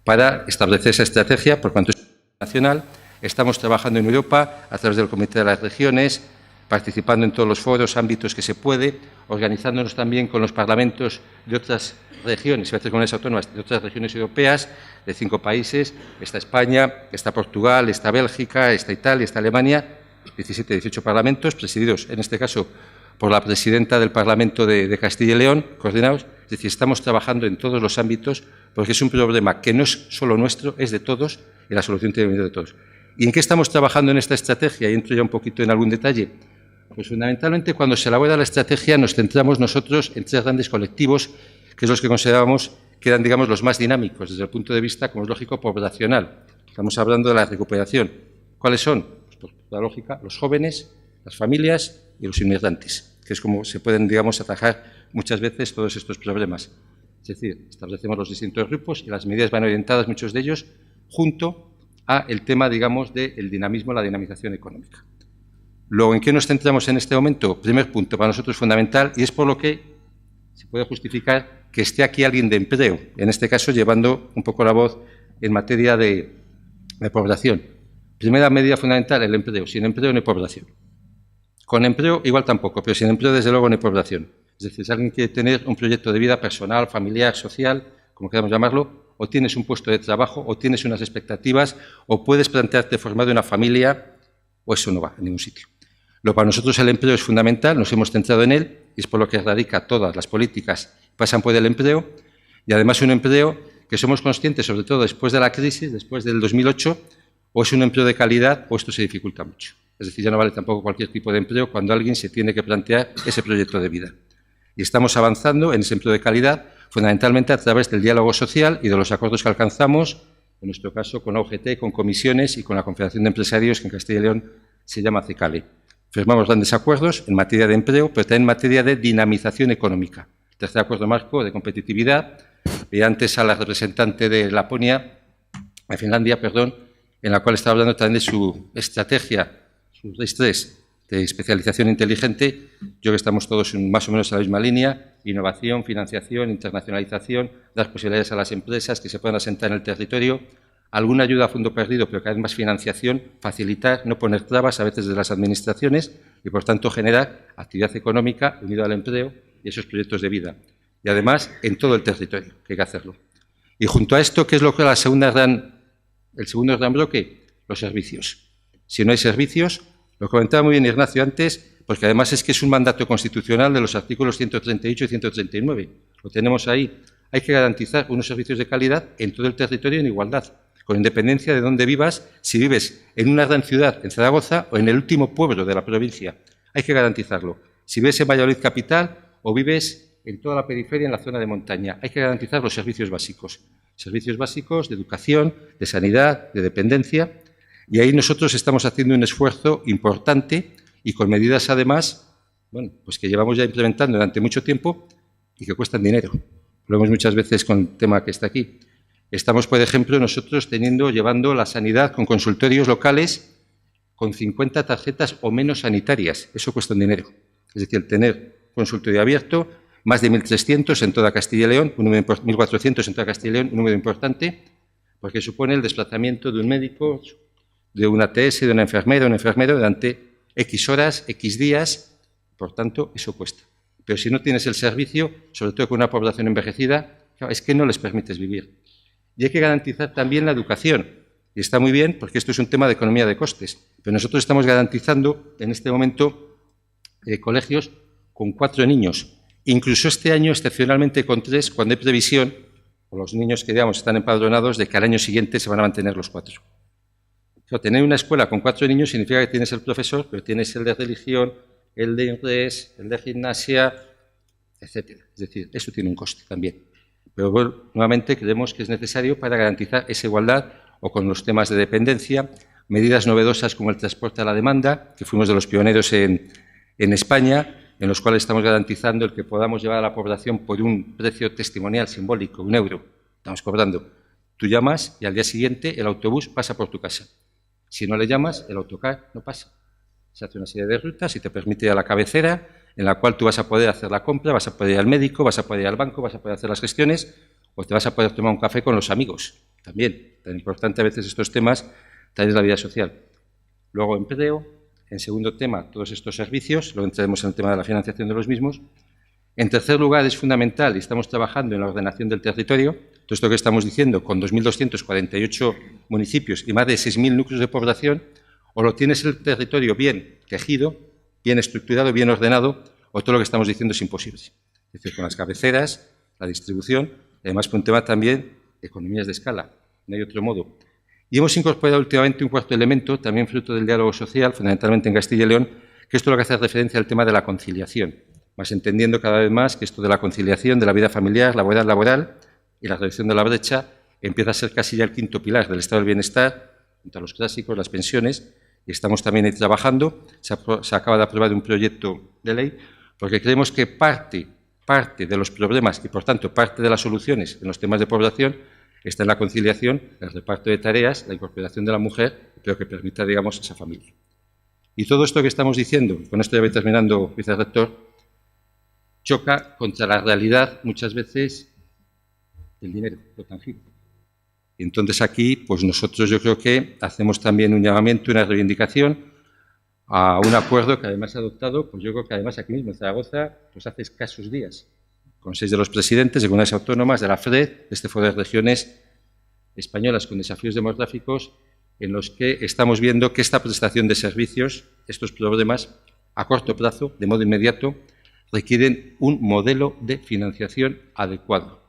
para establecer esa estrategia, por cuanto es nacional. Estamos trabajando en Europa a través del Comité de las Regiones, participando en todos los foros, ámbitos que se puede, organizándonos también con los parlamentos de otras regiones, comunidades autónomas de otras regiones europeas, de 5 países. Está España, está Portugal, está Bélgica, está Italia, está Alemania, 17, 18 parlamentos, presididos, en este caso, por la presidenta del Parlamento de Castilla y León, coordinados. Es decir, estamos trabajando en todos los ámbitos, porque es un problema que no es solo nuestro, es de todos, y la solución tiene que venir de todos. ¿Y en qué estamos trabajando en esta estrategia? Y entro ya un poquito en algún detalle. Pues fundamentalmente, cuando se elabora la estrategia, nos centramos nosotros en 3 grandes colectivos, que es los que considerábamos que eran, digamos, los más dinámicos, desde el punto de vista, como es lógico, poblacional. Estamos hablando de la recuperación. ¿Cuáles son? Por la lógica, los jóvenes, las familias y los inmigrantes, que es como se pueden, digamos, atajar muchas veces todos estos problemas. Es decir, establecemos los distintos grupos y las medidas van orientadas, muchos de ellos, junto a el tema, digamos, del dinamismo, la dinamización económica. Luego, ¿en qué nos centramos en este momento? Primer punto, para nosotros fundamental, y es por lo que se puede justificar que esté aquí alguien de empleo, en este caso llevando un poco la voz en materia de población. Primera medida fundamental, el empleo. Sin empleo no hay población. Con empleo igual tampoco, pero sin empleo desde luego no hay población. Es decir, si alguien quiere tener un proyecto de vida personal, familiar, social, como queramos llamarlo, o tienes un puesto de trabajo, o tienes unas expectativas, o puedes plantearte formar una familia, o eso no va a ningún sitio. Para nosotros el empleo es fundamental, nos hemos centrado en él, y es por lo que radica todas las políticas pasan por el empleo, y además un empleo que somos conscientes, sobre todo después de la crisis, después del 2008, o es un empleo de calidad o esto se dificulta mucho. Es decir, ya no vale tampoco cualquier tipo de empleo cuando alguien se tiene que plantear ese proyecto de vida. Y estamos avanzando en ese empleo de calidad fundamentalmente a través del diálogo social y de los acuerdos que alcanzamos, en nuestro caso con la UGT, con comisiones y con la Confederación de Empresarios, que en Castilla y León se llama CECALE. Firmamos grandes acuerdos en materia de empleo, pero también en materia de dinamización económica. Tercer acuerdo marco de competitividad. Y antes a la representante de Laponia, de Finlandia, perdón, en la cual estaba hablando también de su estrategia, su RIS3 de especialización inteligente. Yo que estamos todos más o menos en la misma línea, innovación, financiación, internacionalización, dar posibilidades a las empresas que se puedan asentar en el territorio, alguna ayuda a fondo perdido, pero cada vez más financiación, facilitar, no poner trabas a veces de las administraciones y, por tanto, generar actividad económica unida al empleo y esos proyectos de vida. Y, además, en todo el territorio, que hay que hacerlo. Y junto a esto, ¿qué es lo que el segundo gran bloque? Los servicios. Si no hay servicios, lo comentaba muy bien Ignacio antes, porque además es que es un mandato constitucional de los artículos 138 y 139. Lo tenemos ahí. Hay que garantizar unos servicios de calidad en todo el territorio en igualdad, con independencia de dónde vivas, si vives en una gran ciudad, en Zaragoza, o en el último pueblo de la provincia. Hay que garantizarlo. Si vives en Valladolid capital o vives en toda la periferia, en la zona de montaña, hay que garantizar los servicios básicos. Servicios básicos de educación, de sanidad, de dependencia. Y ahí nosotros estamos haciendo un esfuerzo importante y con medidas, además, bueno, pues que llevamos ya implementando durante mucho tiempo y que cuestan dinero. Lo vemos muchas veces con el tema que está aquí. Estamos, por ejemplo, nosotros llevando la sanidad con consultorios locales con 50 tarjetas o menos sanitarias. Eso cuesta un dinero. Es decir, tener consultorio abierto, más de 1.300 en toda Castilla y León, 1.400 en toda Castilla y León, un número importante, porque supone el desplazamiento de un médico, de una ATS, de una enfermera, un enfermero, durante X horas, X días. Por tanto, eso cuesta. Pero si no tienes el servicio, sobre todo con una población envejecida, claro, es que no les permites vivir. Y hay que garantizar también la educación. Y está muy bien, porque esto es un tema de economía de costes. Pero nosotros estamos garantizando, en este momento, colegios con 4 niños. Incluso este año, excepcionalmente, con 3, cuando hay previsión, o los niños que, digamos, están empadronados, de que al año siguiente se van a mantener los 4. Pero tener una escuela con 4 niños significa que tienes el profesor, pero tienes el de religión, el de inglés, el de gimnasia, etcétera. Es decir, eso tiene un coste también. Pero bueno, nuevamente creemos que es necesario para garantizar esa igualdad o con los temas de dependencia, medidas novedosas como el transporte a la demanda, que fuimos de los pioneros en España, en los cuales estamos garantizando el que podamos llevar a la población por un precio testimonial simbólico, 1 euro. Estamos cobrando. Tú llamas y al día siguiente el autobús pasa por tu casa. Si no le llamas, el autocar no pasa. Se hace una serie de rutas y te permite ir a la cabecera, en la cual tú vas a poder hacer la compra, vas a poder ir al médico, vas a poder ir al banco, vas a poder hacer las gestiones, o te vas a poder tomar un café con los amigos. También, tan importante a veces estos temas, también es la vida social. Luego, empleo. En segundo tema, todos estos servicios, luego entraremos en el tema de la financiación de los mismos. En tercer lugar, es fundamental, y estamos trabajando en la ordenación del territorio, todo esto que estamos diciendo, con 2.248 municipios y más de 6.000 núcleos de población, o lo tienes el territorio bien tejido, bien estructurado, bien ordenado, o todo lo que estamos diciendo es imposible. Es decir, con las cabeceras, la distribución, además por un tema también de economías de escala, no hay otro modo. Y hemos incorporado últimamente un cuarto elemento, también fruto del diálogo social, fundamentalmente en Castilla y León, que esto es lo que hace referencia al tema de la conciliación, más entendiendo cada vez más que esto de la conciliación de la vida familiar, laboral y la reducción de la brecha empieza a ser casi ya el quinto pilar del estado del bienestar, junto a los clásicos, las pensiones, y estamos también ahí trabajando. Se acaba de aprobar un proyecto de ley, porque creemos que parte de los problemas y, por tanto, parte de las soluciones en los temas de población está en la conciliación, el reparto de tareas, la incorporación de la mujer, pero que permita, digamos, esa familia. Y todo esto que estamos diciendo, con esto ya voy terminando, vicerrector, choca contra la realidad, muchas veces, del dinero, lo tangible. Y entonces aquí, pues nosotros yo creo que hacemos también un llamamiento, una reivindicación a un acuerdo que además ha adoptado, pues yo creo que además aquí mismo en Zaragoza, pues hace escasos días, con 6 de los presidentes de comunidades autónomas, de la FRED, de este Foro de Regiones Españolas con Desafíos Demográficos, en los que estamos viendo que esta prestación de servicios, estos problemas, a corto plazo, de modo inmediato, requieren un modelo de financiación adecuado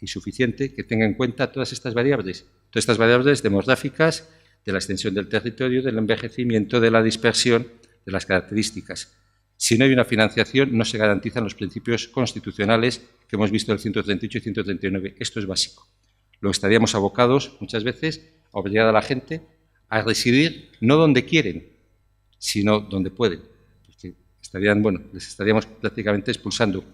y suficiente que tenga en cuenta todas estas variables demográficas, de la extensión del territorio, del envejecimiento, de la dispersión, de las características. Si no hay una financiación, no se garantizan los principios constitucionales que hemos visto en el 138 y 139. Esto es básico. Luego estaríamos abocados, muchas veces, a obligar a la gente a residir no donde quieren, sino donde pueden. Porque les estaríamos prácticamente expulsando.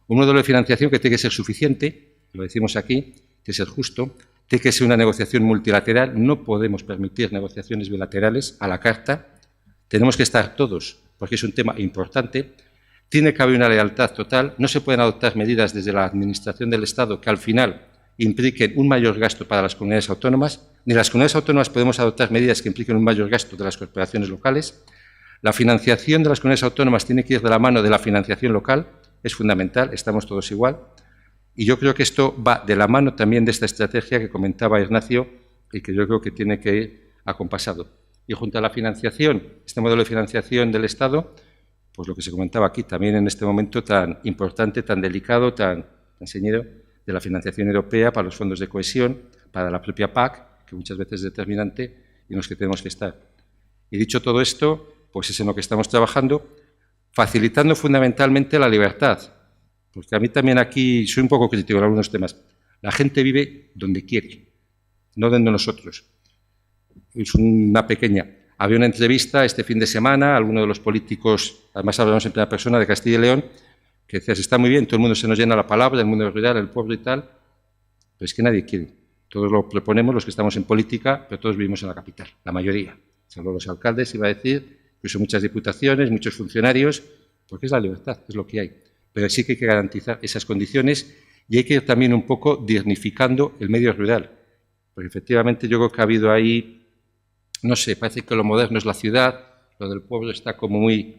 Un modelo de financiación que tiene que ser suficiente, lo decimos aquí, tiene que ser justo, tiene que ser una negociación multilateral, no podemos permitir negociaciones bilaterales a la carta, tenemos que estar todos, porque es un tema importante, tiene que haber una lealtad total, no se pueden adoptar medidas desde la Administración del Estado que al final impliquen un mayor gasto para las comunidades autónomas, ni las comunidades autónomas podemos adoptar medidas que impliquen un mayor gasto de las corporaciones locales. La financiación de las comunidades autónomas tiene que ir de la mano de la financiación local, es fundamental, estamos todos igual. Y yo creo que esto va de la mano también de esta estrategia que comentaba Ignacio y que yo creo que tiene que ir acompasado. Y junto a la financiación, este modelo de financiación del Estado, pues lo que se comentaba aquí también en este momento tan importante, tan delicado, tan señero, de la financiación europea para los fondos de cohesión, para la propia PAC, que muchas veces es determinante y en los que tenemos que estar. Y dicho todo esto, pues es en lo que estamos trabajando, facilitando fundamentalmente la libertad. Porque a mí también aquí soy un poco crítico en algunos temas. La gente vive donde quiere, no donde nosotros. Es una pequeña. Había una entrevista este fin de semana a alguno de los políticos, además hablamos en primera persona, de Castilla y León, que decía, está muy bien, todo el mundo se nos llena la palabra, el mundo rural, el pueblo y tal, pero es que nadie quiere. Todos lo proponemos, los que estamos en política, pero todos vivimos en la capital, la mayoría. Salvo los alcaldes, iba a decir, incluso muchas diputaciones, muchos funcionarios, porque es la libertad, es lo que hay. Pero sí que hay que garantizar esas condiciones y hay que ir también un poco dignificando el medio rural. Porque efectivamente yo creo que ha habido ahí, no sé, parece que lo moderno es la ciudad, lo del pueblo está como muy...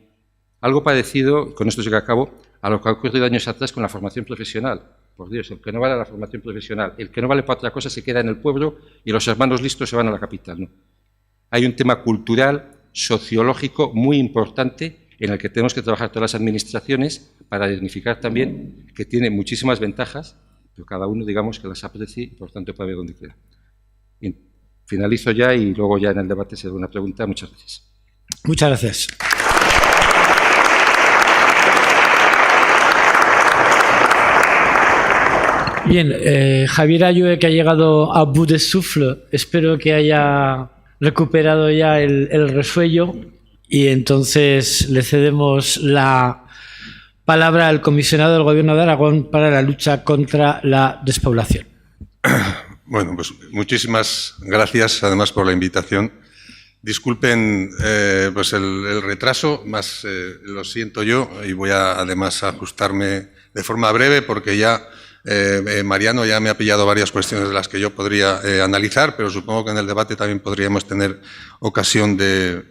Algo parecido, con esto sí que acabo, a lo que ha ocurrido años atrás con la formación profesional. Por Dios, el que no vale la formación profesional, el que no vale para otra cosa se queda en el pueblo y los hermanos listos se van a la capital. ¿No? Hay un tema cultural, sociológico muy importante en el que tenemos que trabajar todas las administraciones para dignificar también, que tiene muchísimas ventajas, pero cada uno, digamos, que las aprecie y, por tanto, puede ver dónde queda. Bien, finalizo ya y luego ya en el debate si hay alguna pregunta. Muchas gracias. Muchas gracias. Bien, Javier Ayue, que ha llegado a bout de souffle, espero que haya recuperado ya el resuello y entonces le cedemos la palabra al comisionado del Gobierno de Aragón para la lucha contra la despoblación. Bueno, pues muchísimas gracias además por la invitación. Disculpen pues el retraso, más lo siento yo y voy a además ajustarme de forma breve porque ya Mariano ya me ha pillado varias cuestiones de las que yo podría analizar, pero supongo que en el debate también podríamos tener ocasión de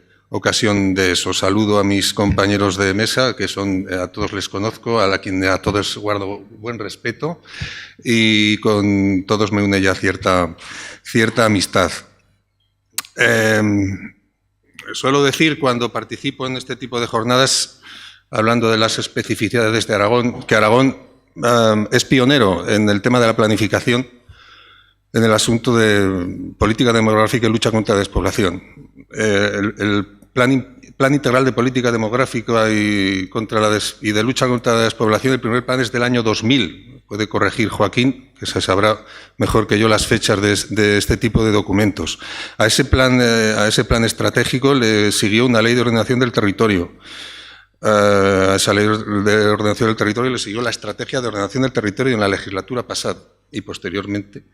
eso. Saludo a mis compañeros de mesa, que son a todos les conozco, a todos guardo buen respeto y con todos me une ya cierta amistad. Suelo decir cuando participo en este tipo de jornadas, hablando de las especificidades de Aragón, que Aragón es pionero en el tema de la planificación, en el asunto de política demográfica y lucha contra la despoblación. El plan integral de política demográfica y de lucha contra la despoblación, el primer plan es del año 2000. Puede corregir Joaquín, que se sabrá mejor que yo las fechas de este tipo de documentos. A ese plan estratégico le siguió una ley de ordenación del territorio. A esa ley de ordenación del territorio le siguió la estrategia de ordenación del territorio en la legislatura pasada y posteriormente,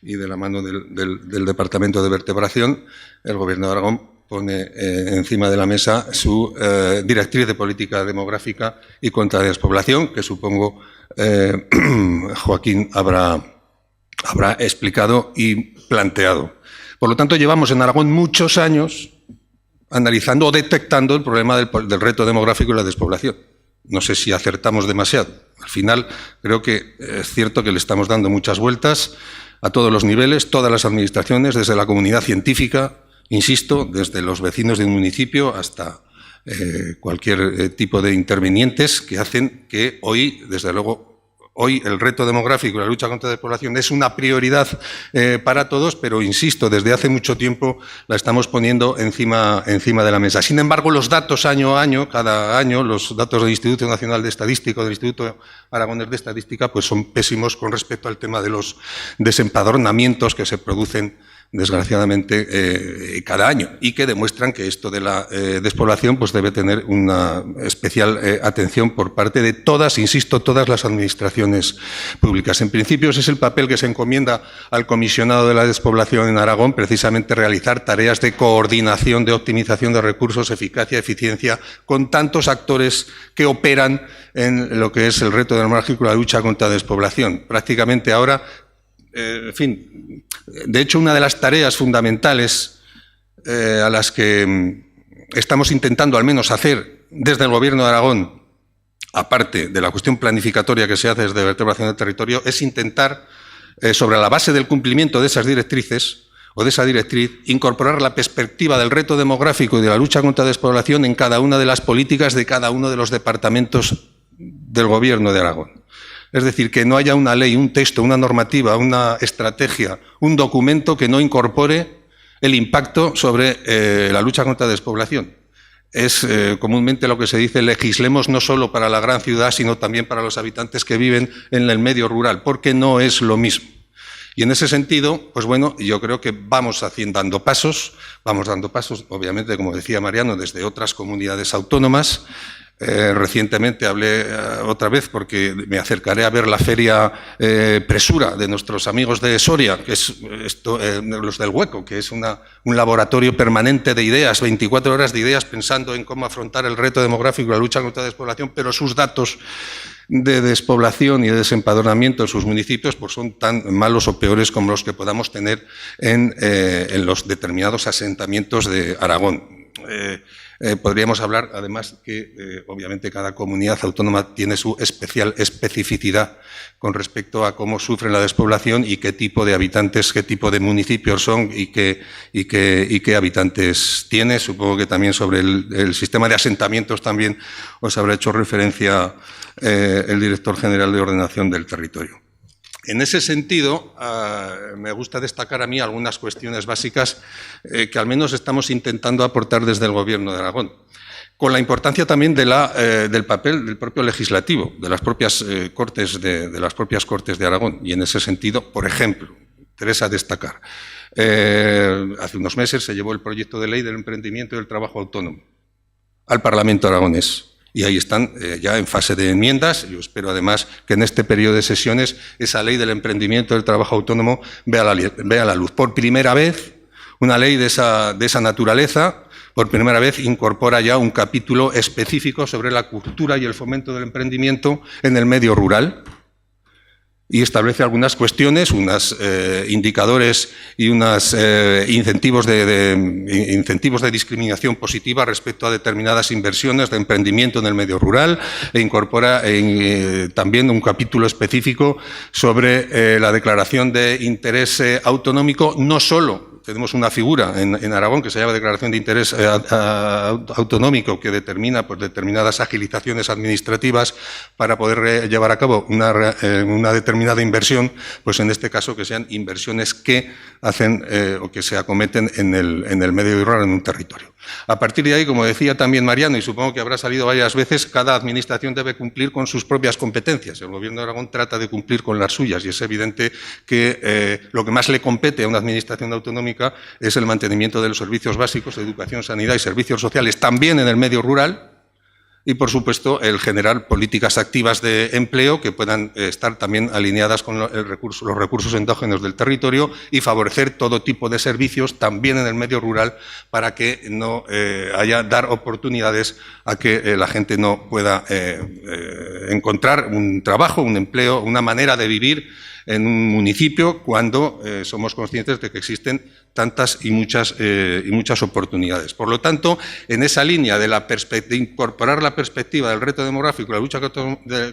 y de la mano del Departamento de Vertebración, el Gobierno de Aragón pone encima de la mesa su directriz de política demográfica y contra la despoblación, que supongo Joaquín habrá habrá explicado y planteado. Por lo tanto, llevamos en Aragón muchos años analizando o detectando el problema del reto demográfico y la despoblación. No sé si acertamos demasiado. Al final, creo que es cierto que le estamos dando muchas vueltas a todos los niveles, todas las administraciones, desde la comunidad científica, insisto, desde los vecinos de un municipio hasta cualquier tipo de intervinientes que hacen que hoy, desde luego, hoy el reto demográfico y la lucha contra la despoblación es una prioridad para todos, pero insisto, desde hace mucho tiempo la estamos poniendo encima de la mesa. Sin embargo, los datos año a año, cada año, los datos del Instituto Nacional de Estadística o del Instituto Aragonés de Estadística, pues son pésimos con respecto al tema de los desempadronamientos que se producen desgraciadamente cada año, y que demuestran que esto de la despoblación pues debe tener una especial atención por parte de todas, insisto, todas las administraciones públicas. En principio, ese es el papel que se encomienda al comisionado de la despoblación en Aragón, precisamente realizar tareas de coordinación, de optimización de recursos, eficacia, eficiencia, con tantos actores que operan en lo que es el reto demográfico y la lucha contra la despoblación. Prácticamente ahora, en fin, de hecho, una de las tareas fundamentales a las que estamos intentando al menos hacer desde el Gobierno de Aragón, aparte de la cuestión planificatoria que se hace desde vertebración del territorio, es intentar, sobre la base del cumplimiento de esas directrices o de esa directriz, incorporar la perspectiva del reto demográfico y de la lucha contra la despoblación en cada una de las políticas de cada uno de los departamentos del Gobierno de Aragón. Es decir, que no haya una ley, un texto, una normativa, una estrategia, un documento que no incorpore el impacto sobre la lucha contra la despoblación. Es comúnmente lo que se dice: legislemos no solo para la gran ciudad, sino también para los habitantes que viven en el medio rural, porque no es lo mismo. Y en ese sentido, pues bueno, yo creo que vamos dando pasos, obviamente, como decía Mariano, desde otras comunidades autónomas. Recientemente hablé otra vez, porque me acercaré a ver la feria Presura de nuestros amigos de Soria, que es los del Hueco, que es un laboratorio permanente de ideas, 24 horas de ideas pensando en cómo afrontar el reto demográfico y la lucha contra la despoblación, pero sus datos de despoblación y de desempadronamiento en sus municipios pues son tan malos o peores como los que podamos tener en los determinados asentamientos de Aragón. Podríamos hablar, además, que obviamente cada comunidad autónoma tiene su especial especificidad con respecto a cómo sufren la despoblación y qué tipo de habitantes, qué tipo de municipios son y qué habitantes tiene. Supongo que también sobre el sistema de asentamientos también os habrá hecho referencia el director general de Ordenación del Territorio. En ese sentido, me gusta destacar a mí algunas cuestiones básicas que al menos estamos intentando aportar desde el Gobierno de Aragón, con la importancia también del papel del propio legislativo, de las propias Cortes de Aragón. Y en ese sentido, por ejemplo, interesa destacar, hace unos meses se llevó el proyecto de ley del emprendimiento y del trabajo autónomo al Parlamento aragonés. Y ahí están ya en fase de enmiendas. Yo espero además que en este periodo de sesiones esa ley del emprendimiento y del trabajo autónomo vea la luz. Por primera vez, una ley de esa naturaleza, por primera vez incorpora ya un capítulo específico sobre la cultura y el fomento del emprendimiento en el medio rural, y establece algunas cuestiones, unos indicadores y unos incentivos de discriminación positiva respecto a determinadas inversiones de emprendimiento en el medio rural, e incorpora también un capítulo específico sobre la declaración de interés autonómico. No solo tenemos una figura en Aragón que se llama Declaración de Interés Autonómico, que determina pues, determinadas agilizaciones administrativas para poder llevar a cabo una determinada inversión, pues en este caso que sean inversiones que hacen o que se acometen en el medio rural, en un territorio. A partir de ahí, como decía también Mariano, y supongo que habrá salido varias veces, cada administración debe cumplir con sus propias competencias. El Gobierno de Aragón trata de cumplir con las suyas, y es evidente que lo que más le compete a una administración autonómica es el mantenimiento de los servicios básicos de educación, sanidad y servicios sociales, también en el medio rural, y, por supuesto, el generar políticas activas de empleo que puedan estar también alineadas con los recursos endógenos del territorio, y favorecer todo tipo de servicios también en el medio rural para que no dar oportunidades a que la gente no pueda encontrar un trabajo, un empleo, una manera de vivir en un municipio cuando somos conscientes de que existen tantas y muchas oportunidades. Por lo tanto, en esa línea de incorporar la perspectiva del reto demográfico, la lucha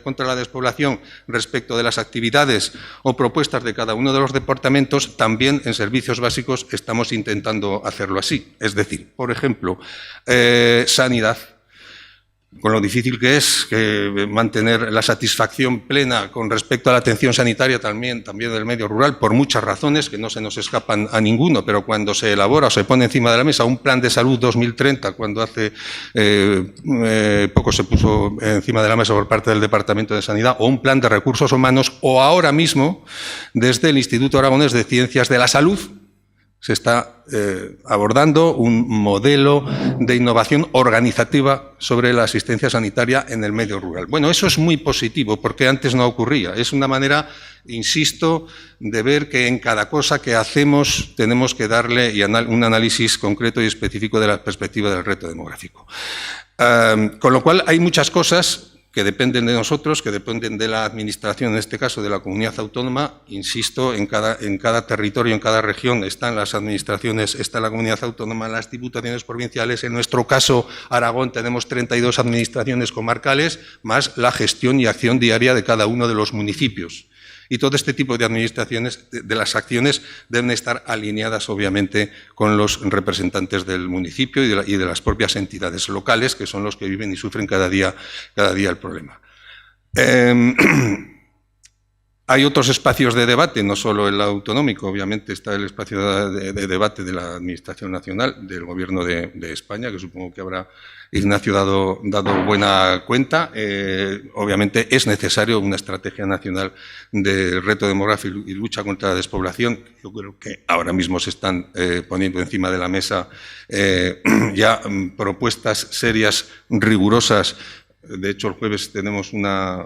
contra la despoblación respecto de las actividades o propuestas de cada uno de los departamentos, también en servicios básicos estamos intentando hacerlo así. Es decir, por ejemplo, sanidad, con lo difícil que es mantener la satisfacción plena con respecto a la atención sanitaria también del medio rural, por muchas razones que no se nos escapan a ninguno, pero cuando se elabora o se pone encima de la mesa un plan de salud 2030, cuando hace poco se puso encima de la mesa por parte del Departamento de Sanidad, o un plan de recursos humanos, o ahora mismo desde el Instituto Aragonés de Ciencias de la Salud, se está abordando un modelo de innovación organizativa sobre la asistencia sanitaria en el medio rural. Bueno, eso es muy positivo porque antes no ocurría. Es una manera, insisto, de ver que en cada cosa que hacemos tenemos que darle un análisis concreto y específico de la perspectiva del reto demográfico. Con lo cual hay muchas cosas que dependen de nosotros, que dependen de la administración, en este caso de la comunidad autónoma. Insisto, en cada territorio, en cada región están las administraciones, está la comunidad autónoma, las diputaciones provinciales. En nuestro caso, Aragón, tenemos 32 administraciones comarcales, más la gestión y acción diaria de cada uno de los municipios. Y todo este tipo de administraciones, de las acciones, deben estar alineadas, obviamente, con los representantes del municipio y de las propias entidades locales, que son los que viven y sufren cada día el problema. Hay otros espacios de debate, no solo el autonómico, obviamente está el espacio de debate de la Administración Nacional, del Gobierno de España, que supongo que habrá Ignacio dado buena cuenta. Obviamente es necesario una estrategia nacional de reto demográfico y lucha contra la despoblación. Yo creo que ahora mismo se están poniendo encima de la mesa ya propuestas serias, rigurosas. De hecho, el jueves tenemos una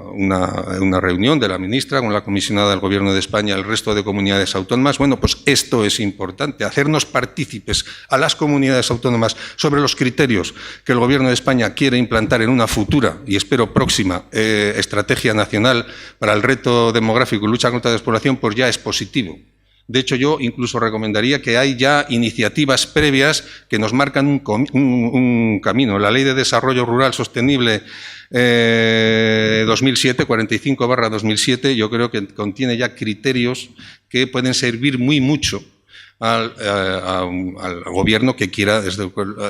reunión de la ministra con la comisionada del Gobierno de España, el resto de comunidades autónomas. Bueno, pues esto es importante, hacernos partícipes a las comunidades autónomas sobre los criterios que el Gobierno de España quiere implantar en una futura y espero próxima estrategia nacional para el reto demográfico y lucha contra la despoblación, pues ya es positivo. De hecho, yo incluso recomendaría que hay ya iniciativas previas que nos marcan un camino. La Ley de Desarrollo Rural Sostenible 2007, 45/2007, yo creo que contiene ya criterios que pueden servir mucho al Gobierno que quiera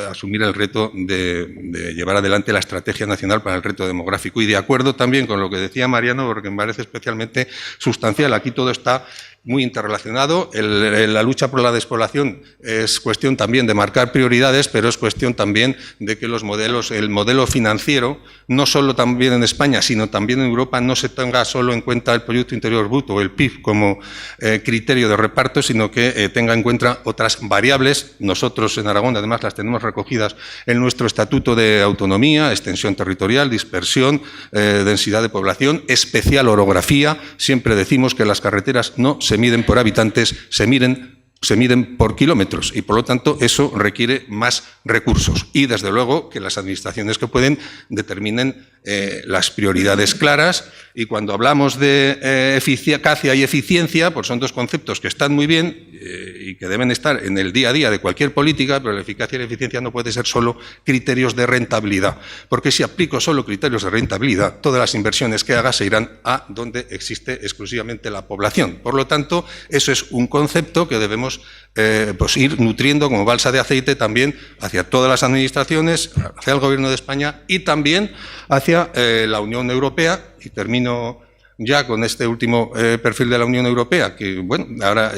asumir el reto de llevar adelante la estrategia nacional para el reto demográfico. Y de acuerdo también con lo que decía Mariano, porque me parece especialmente sustancial, aquí todo está muy interrelacionado. La lucha por la despoblación es cuestión también de marcar prioridades, pero es cuestión también de que el modelo financiero, no solo también en España, sino también en Europa, no se tenga solo en cuenta el Producto Interior Bruto o el PIB como criterio de reparto, sino que tenga en cuenta otras variables. Nosotros en Aragón, además, las tenemos recogidas en nuestro Estatuto de Autonomía: extensión territorial, dispersión, densidad de población, especial orografía. Siempre decimos que las carreteras no se miden por habitantes, se miden por kilómetros y, por lo tanto, eso requiere más recursos. Y, desde luego, que las administraciones que pueden determinen las prioridades claras. Y cuando hablamos de eficacia y eficiencia, pues son dos conceptos que están muy bien y que deben estar en el día a día de cualquier política, pero la eficacia y la eficiencia no puede ser solo criterios de rentabilidad, porque si aplico solo criterios de rentabilidad, todas las inversiones que haga se irán a donde existe exclusivamente la población. Por lo tanto, eso es un concepto que debemos pues ir nutriendo como balsa de aceite también hacia todas las administraciones, hacia el Gobierno de España y también hacia la Unión Europea. Y termino ya con este último perfil de la Unión Europea, que bueno, ahora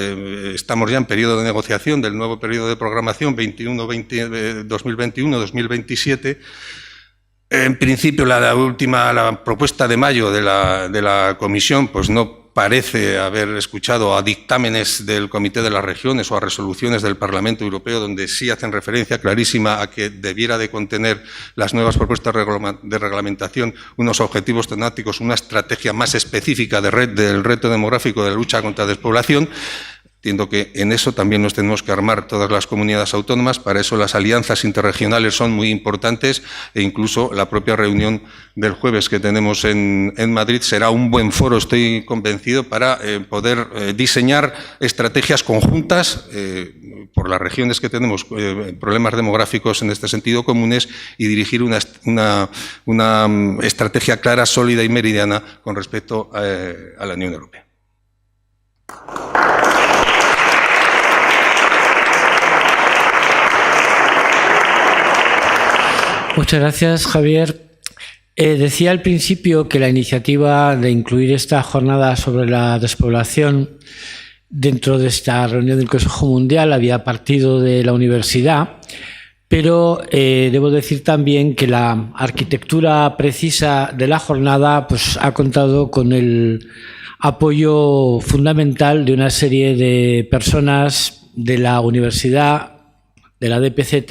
estamos ya en periodo de negociación del nuevo periodo de programación 2021-2027. En principio, la propuesta de mayo de la Comisión, pues no parece haber escuchado a dictámenes del Comité de las Regiones o a resoluciones del Parlamento Europeo, donde sí hacen referencia clarísima a que debiera de contener las nuevas propuestas de reglamentación unos objetivos temáticos, una estrategia más específica del reto demográfico de la lucha contra la despoblación. Entiendo que en eso también nos tenemos que armar todas las comunidades autónomas. Para eso las alianzas interregionales son muy importantes e incluso la propia reunión del jueves que tenemos en Madrid será un buen foro, estoy convencido, para poder diseñar estrategias conjuntas por las regiones que tenemos problemas demográficos en este sentido comunes y dirigir una estrategia clara, sólida y meridiana con respecto a la Unión Europea. Muchas gracias, Javier. Decía al principio que la iniciativa de incluir esta jornada sobre la despoblación dentro de esta reunión del Consejo Mundial había partido de la universidad, pero debo decir también que la arquitectura precisa de la jornada pues, ha contado con el apoyo fundamental de una serie de personas de la universidad, de la DPZ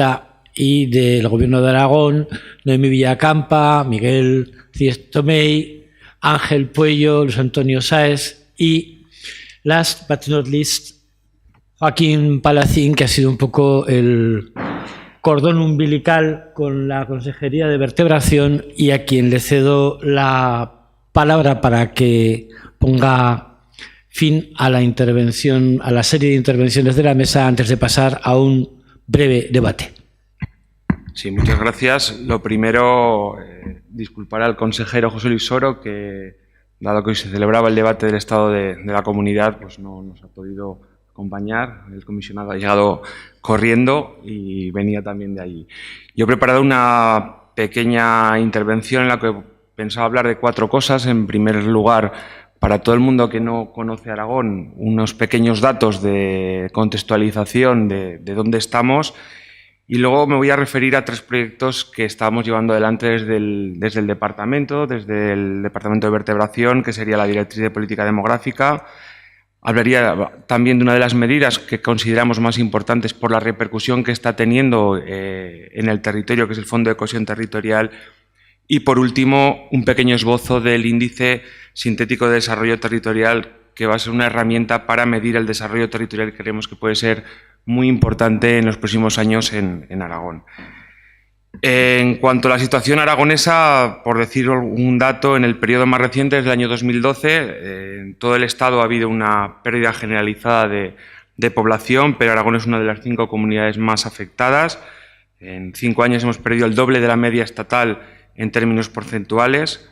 y del Gobierno de Aragón, Noemí Villacampa, Miguel Cíes Tomei, Ángel Puello, Luis Antonio Sáez y, last but not least, Joaquín Palacín, que ha sido un poco el cordón umbilical con la Consejería de Vertebración y a quien le cedo la palabra para que ponga fin a la intervención, a la serie de intervenciones de la mesa antes de pasar a un breve debate. Sí, muchas gracias. Lo primero, disculpar al consejero José Luis Soro, que dado que hoy se celebraba el debate del estado de la comunidad, pues no nos ha podido acompañar. El comisionado ha llegado corriendo y venía también de allí. Yo he preparado una pequeña intervención en la que pensaba hablar de 4 cosas. En primer lugar, para todo el mundo que no conoce Aragón, unos pequeños datos de contextualización de dónde estamos. Y luego me voy a referir a 3 proyectos que estamos llevando adelante desde el Departamento de Vertebración, que sería la Directriz de Política Demográfica. Hablaría también de una de las medidas que consideramos más importantes por la repercusión que está teniendo en el territorio, que es el Fondo de Cohesión Territorial. Y, por último, un pequeño esbozo del Índice Sintético de Desarrollo Territorial, que va a ser una herramienta para medir el desarrollo territorial que creemos que puede ser muy importante en los próximos años en Aragón. En cuanto a la situación aragonesa, por decir un dato, en el periodo más reciente, desde el año 2012, en todo el Estado ha habido una pérdida generalizada de población, pero Aragón es una de las 5 comunidades más afectadas. En 5 años hemos perdido el doble de la media estatal en términos porcentuales.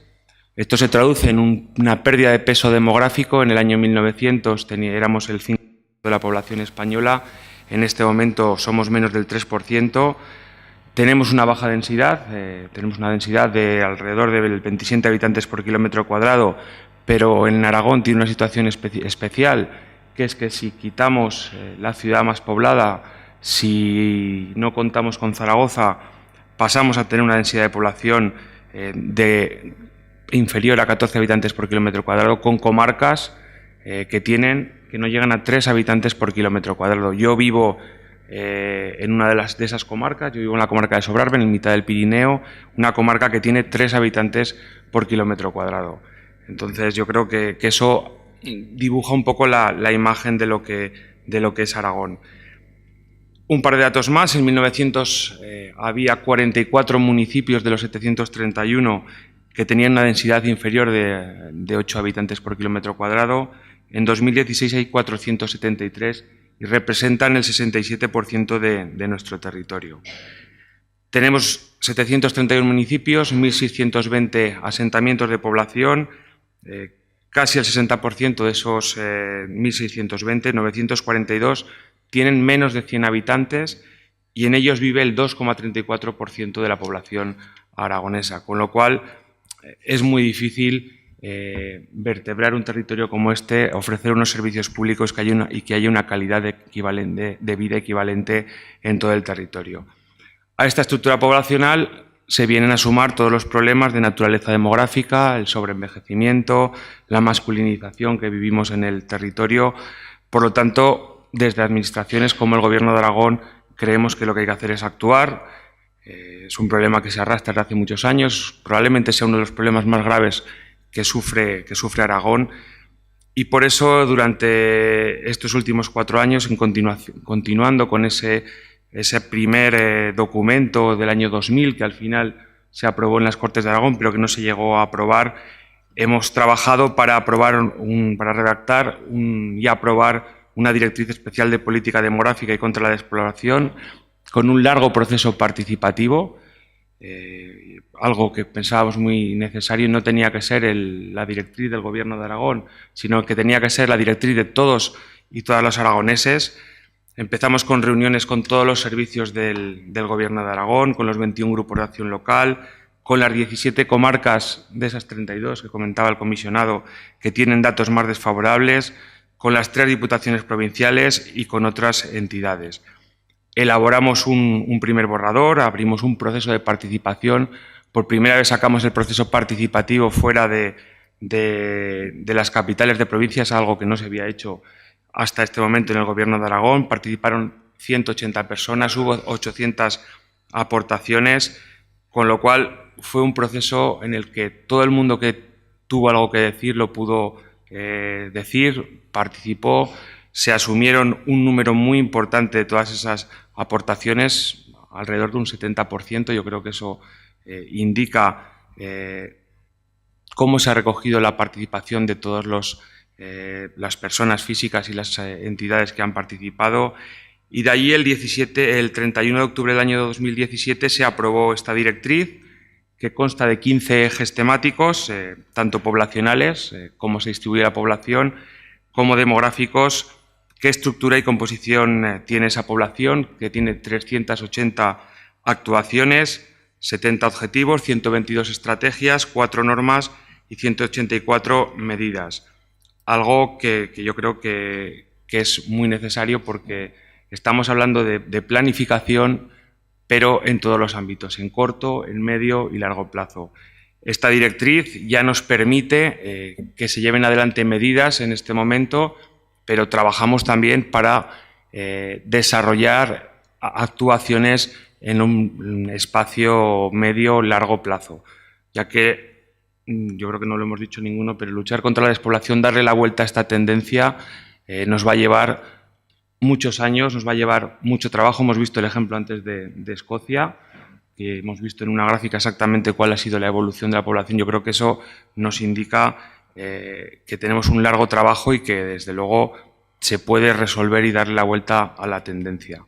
Esto se traduce en una pérdida de peso demográfico. En el año 1900 éramos el 5% de la población española. En este momento somos menos del 3%. Tenemos una baja densidad, tenemos una densidad de alrededor de 27 habitantes por kilómetro cuadrado, pero en Aragón tiene una situación especial, que es que si quitamos la ciudad más poblada, si no contamos con Zaragoza, pasamos a tener una densidad de población inferior a 14 habitantes por kilómetro cuadrado, con comarcas que no llegan a 3 habitantes por kilómetro cuadrado. Yo vivo en una de esas comarcas, yo vivo en la comarca de Sobrarbe, en mitad del Pirineo, una comarca que tiene 3 habitantes por kilómetro cuadrado. Entonces yo creo que eso dibuja un poco la imagen de lo que es Aragón. Un par de datos más. En 1900 había 44 municipios de los 731 que tenían una densidad inferior de 8 habitantes por kilómetro cuadrado. En 2016 hay 473 y representan el 67% de nuestro territorio. Tenemos 731 municipios, 1.620 asentamientos de población, casi el 60% de esos 1.620, 942, tienen menos de 100 habitantes y en ellos vive el 2,34% de la población aragonesa, con lo cual es muy difícil vertebrar un territorio como este, ofrecer unos servicios públicos y que haya una calidad de vida equivalente en todo el territorio. A esta estructura poblacional se vienen a sumar todos los problemas de naturaleza demográfica, el sobreenvejecimiento, la masculinización que vivimos en el territorio. Por lo tanto, desde administraciones como el Gobierno de Aragón creemos que lo que hay que hacer es actuar. Es un problema que se arrastra desde hace muchos años, probablemente sea uno de los problemas más graves que sufre Aragón, Y por eso, durante estos últimos 4 años, continuando con ese primer documento del año 2000, que al final se aprobó en las Cortes de Aragón, pero que no se llegó a aprobar, hemos trabajado para redactar y aprobar una directriz especial de política demográfica y contra la despoblación, con un largo proceso participativo, algo que pensábamos muy necesario. No tenía que ser la directriz del Gobierno de Aragón, sino que tenía que ser la directriz de todos y todas los aragoneses. Empezamos con reuniones con todos los servicios del Gobierno de Aragón, con los 21 grupos de acción local, con las 17 comarcas de esas 32 que comentaba el comisionado, que tienen datos más desfavorables, con las 3 diputaciones provinciales y con otras entidades. Elaboramos un primer borrador, abrimos un proceso de participación. Por primera vez sacamos el proceso participativo fuera de las capitales de provincias, algo que no se había hecho hasta este momento en el Gobierno de Aragón. Participaron 180 personas, hubo 800 aportaciones, con lo cual fue un proceso en el que todo el mundo que tuvo algo que decir lo pudo decir, participó. Se asumieron un número muy importante de todas esas aportaciones, alrededor de un 70%. Yo creo que eso indica cómo se ha recogido la participación de todas las personas físicas y las entidades que han participado. Y de allí el 31 de octubre del año 2017 se aprobó esta directriz, que consta de 15 ejes temáticos, tanto poblacionales, cómo se distribuye la población, como demográficos, qué estructura y composición tiene esa población, que tiene 380 actuaciones, 70 objetivos, 122 estrategias, 4 normas y 184 medidas. Algo que yo creo que es muy necesario, porque estamos hablando de planificación, pero en todos los ámbitos, en corto, en medio y largo plazo. Esta directriz ya nos permite que se lleven adelante medidas en este momento, pero trabajamos también para desarrollar actuaciones en un espacio medio-largo plazo, ya que yo creo que no lo hemos dicho ninguno, pero luchar contra la despoblación, darle la vuelta a esta tendencia, nos va a llevar muchos años, nos va a llevar mucho trabajo. Hemos visto el ejemplo antes de Escocia, que hemos visto en una gráfica exactamente cuál ha sido la evolución de la población. Yo creo que eso nos indica que tenemos un largo trabajo y que desde luego se puede resolver y darle la vuelta a la tendencia.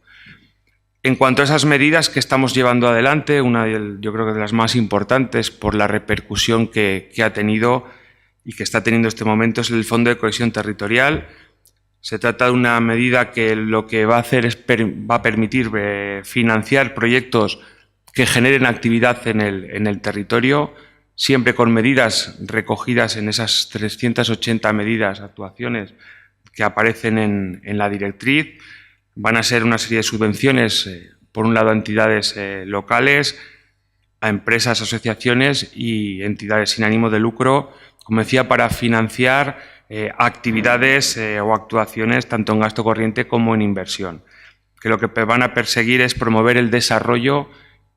En cuanto a esas medidas que estamos llevando adelante, una yo creo que de las más importantes por la repercusión que ha tenido y que está teniendo en este momento, es el Fondo de Cohesión Territorial. Se trata de una medida que lo que va a hacer es va a permitir financiar proyectos que generen actividad en el territorio, siempre con medidas recogidas en esas 380 medidas, actuaciones que aparecen en la directriz. Van a ser una serie de subvenciones, por un lado a entidades locales, a empresas, asociaciones y entidades sin ánimo de lucro, como decía, para financiar actividades o actuaciones tanto en gasto corriente como en inversión, que lo que van a perseguir es promover el desarrollo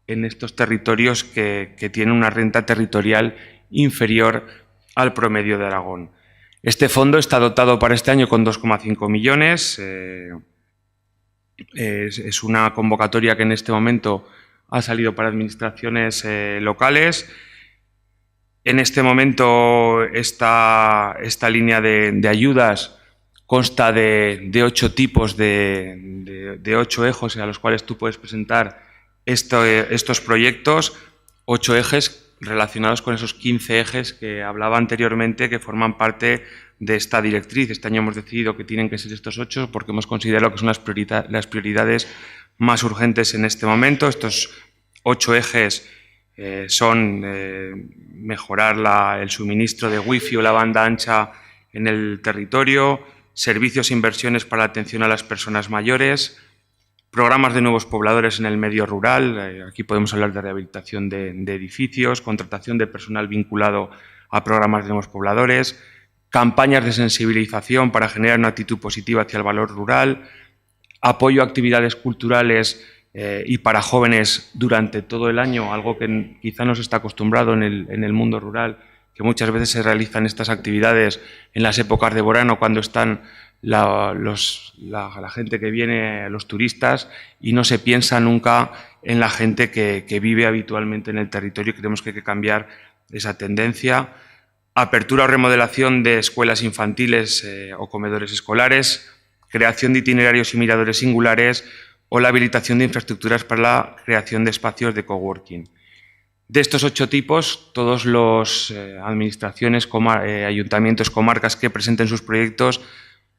en estos territorios que tienen una renta territorial inferior al promedio de Aragón. Este fondo está dotado para este año con 2,5 millones. Es una convocatoria que en este momento ha salido para administraciones locales. En este momento esta línea de ayudas consta de 8 tipos de 8 ejes a los cuales tú puedes presentar estos proyectos, 8 ejes relacionados con esos 15 ejes que hablaba anteriormente, que forman parte de esta directriz. Este año hemos decidido que tienen que ser estos 8 porque hemos considerado que son las prioridades más urgentes en este momento. Estos 8 ejes son mejorar el suministro de wifi o la banda ancha en el territorio, servicios e inversiones para la atención a las personas mayores, programas de nuevos pobladores en el medio rural. Aquí podemos hablar de rehabilitación de edificios, contratación de personal vinculado a programas de nuevos pobladores, campañas de sensibilización para generar una actitud positiva hacia el valor rural, apoyo a actividades culturales y para jóvenes durante todo el año, algo que quizá no se está acostumbrado en el mundo rural, que muchas veces se realizan estas actividades en las épocas de verano, cuando están la gente que viene, los turistas, y no se piensa nunca en la gente que vive habitualmente en el territorio. Creemos que hay que cambiar esa tendencia. Apertura o remodelación de escuelas infantiles o comedores escolares, creación de itinerarios y miradores singulares o la habilitación de infraestructuras para la creación de espacios de coworking. De estos 8 tipos, todos los administraciones, ayuntamientos, comarcas que presenten sus proyectos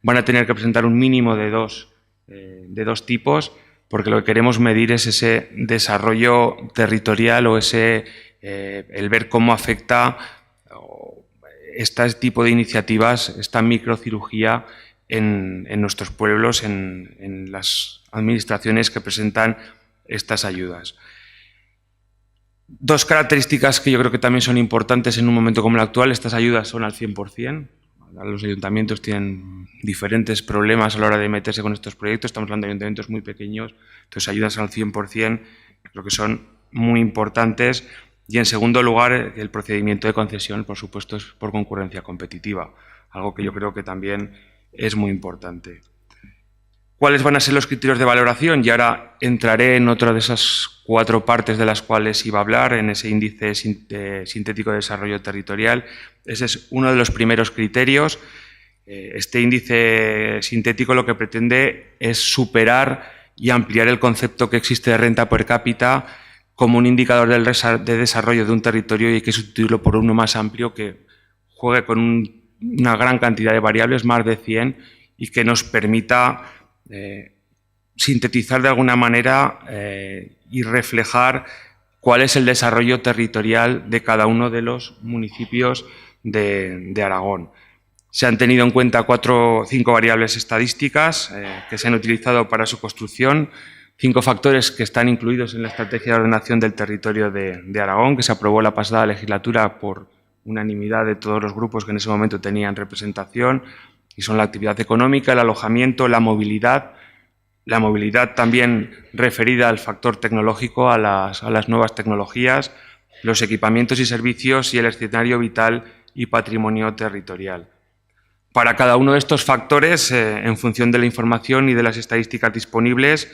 van a tener que presentar un mínimo de dos tipos, porque lo que queremos medir es ese desarrollo territorial o el ver cómo afecta este tipo de iniciativas, esta microcirugía en nuestros pueblos, en las administraciones que presentan estas ayudas. 2 características que yo creo que también son importantes en un momento como el actual: estas ayudas son al 100%. Los ayuntamientos tienen diferentes problemas a la hora de meterse con estos proyectos. Estamos hablando de ayuntamientos muy pequeños, entonces ayudas al 100%, creo que son muy importantes. Y en segundo lugar, el procedimiento de concesión, por supuesto, es por concurrencia competitiva, algo que yo creo que también es muy importante. ¿Cuáles van a ser los criterios de valoración? Y ahora entraré en otra de esas 4 partes de las cuales iba a hablar, en ese índice sintético de desarrollo territorial. Ese es uno de los primeros criterios. Este índice sintético lo que pretende es superar y ampliar el concepto que existe de renta per cápita como un indicador de desarrollo de un territorio, y hay que sustituirlo por uno más amplio que juegue con una gran cantidad de variables, más de 100, y que nos permita sintetizar de alguna manera y reflejar cuál es el desarrollo territorial de cada uno de los municipios de Aragón. Se han tenido en cuenta 4 o 5 variables estadísticas que se han utilizado para su construcción, 5 factores que están incluidos en la Estrategia de Ordenación del Territorio de Aragón, que se aprobó la pasada legislatura por unanimidad de todos los grupos que en ese momento tenían representación, y son la actividad económica, el alojamiento, la movilidad también referida al factor tecnológico, a las nuevas tecnologías, los equipamientos y servicios y el escenario vital y patrimonio territorial. Para cada uno de estos factores, en función de la información y de las estadísticas disponibles,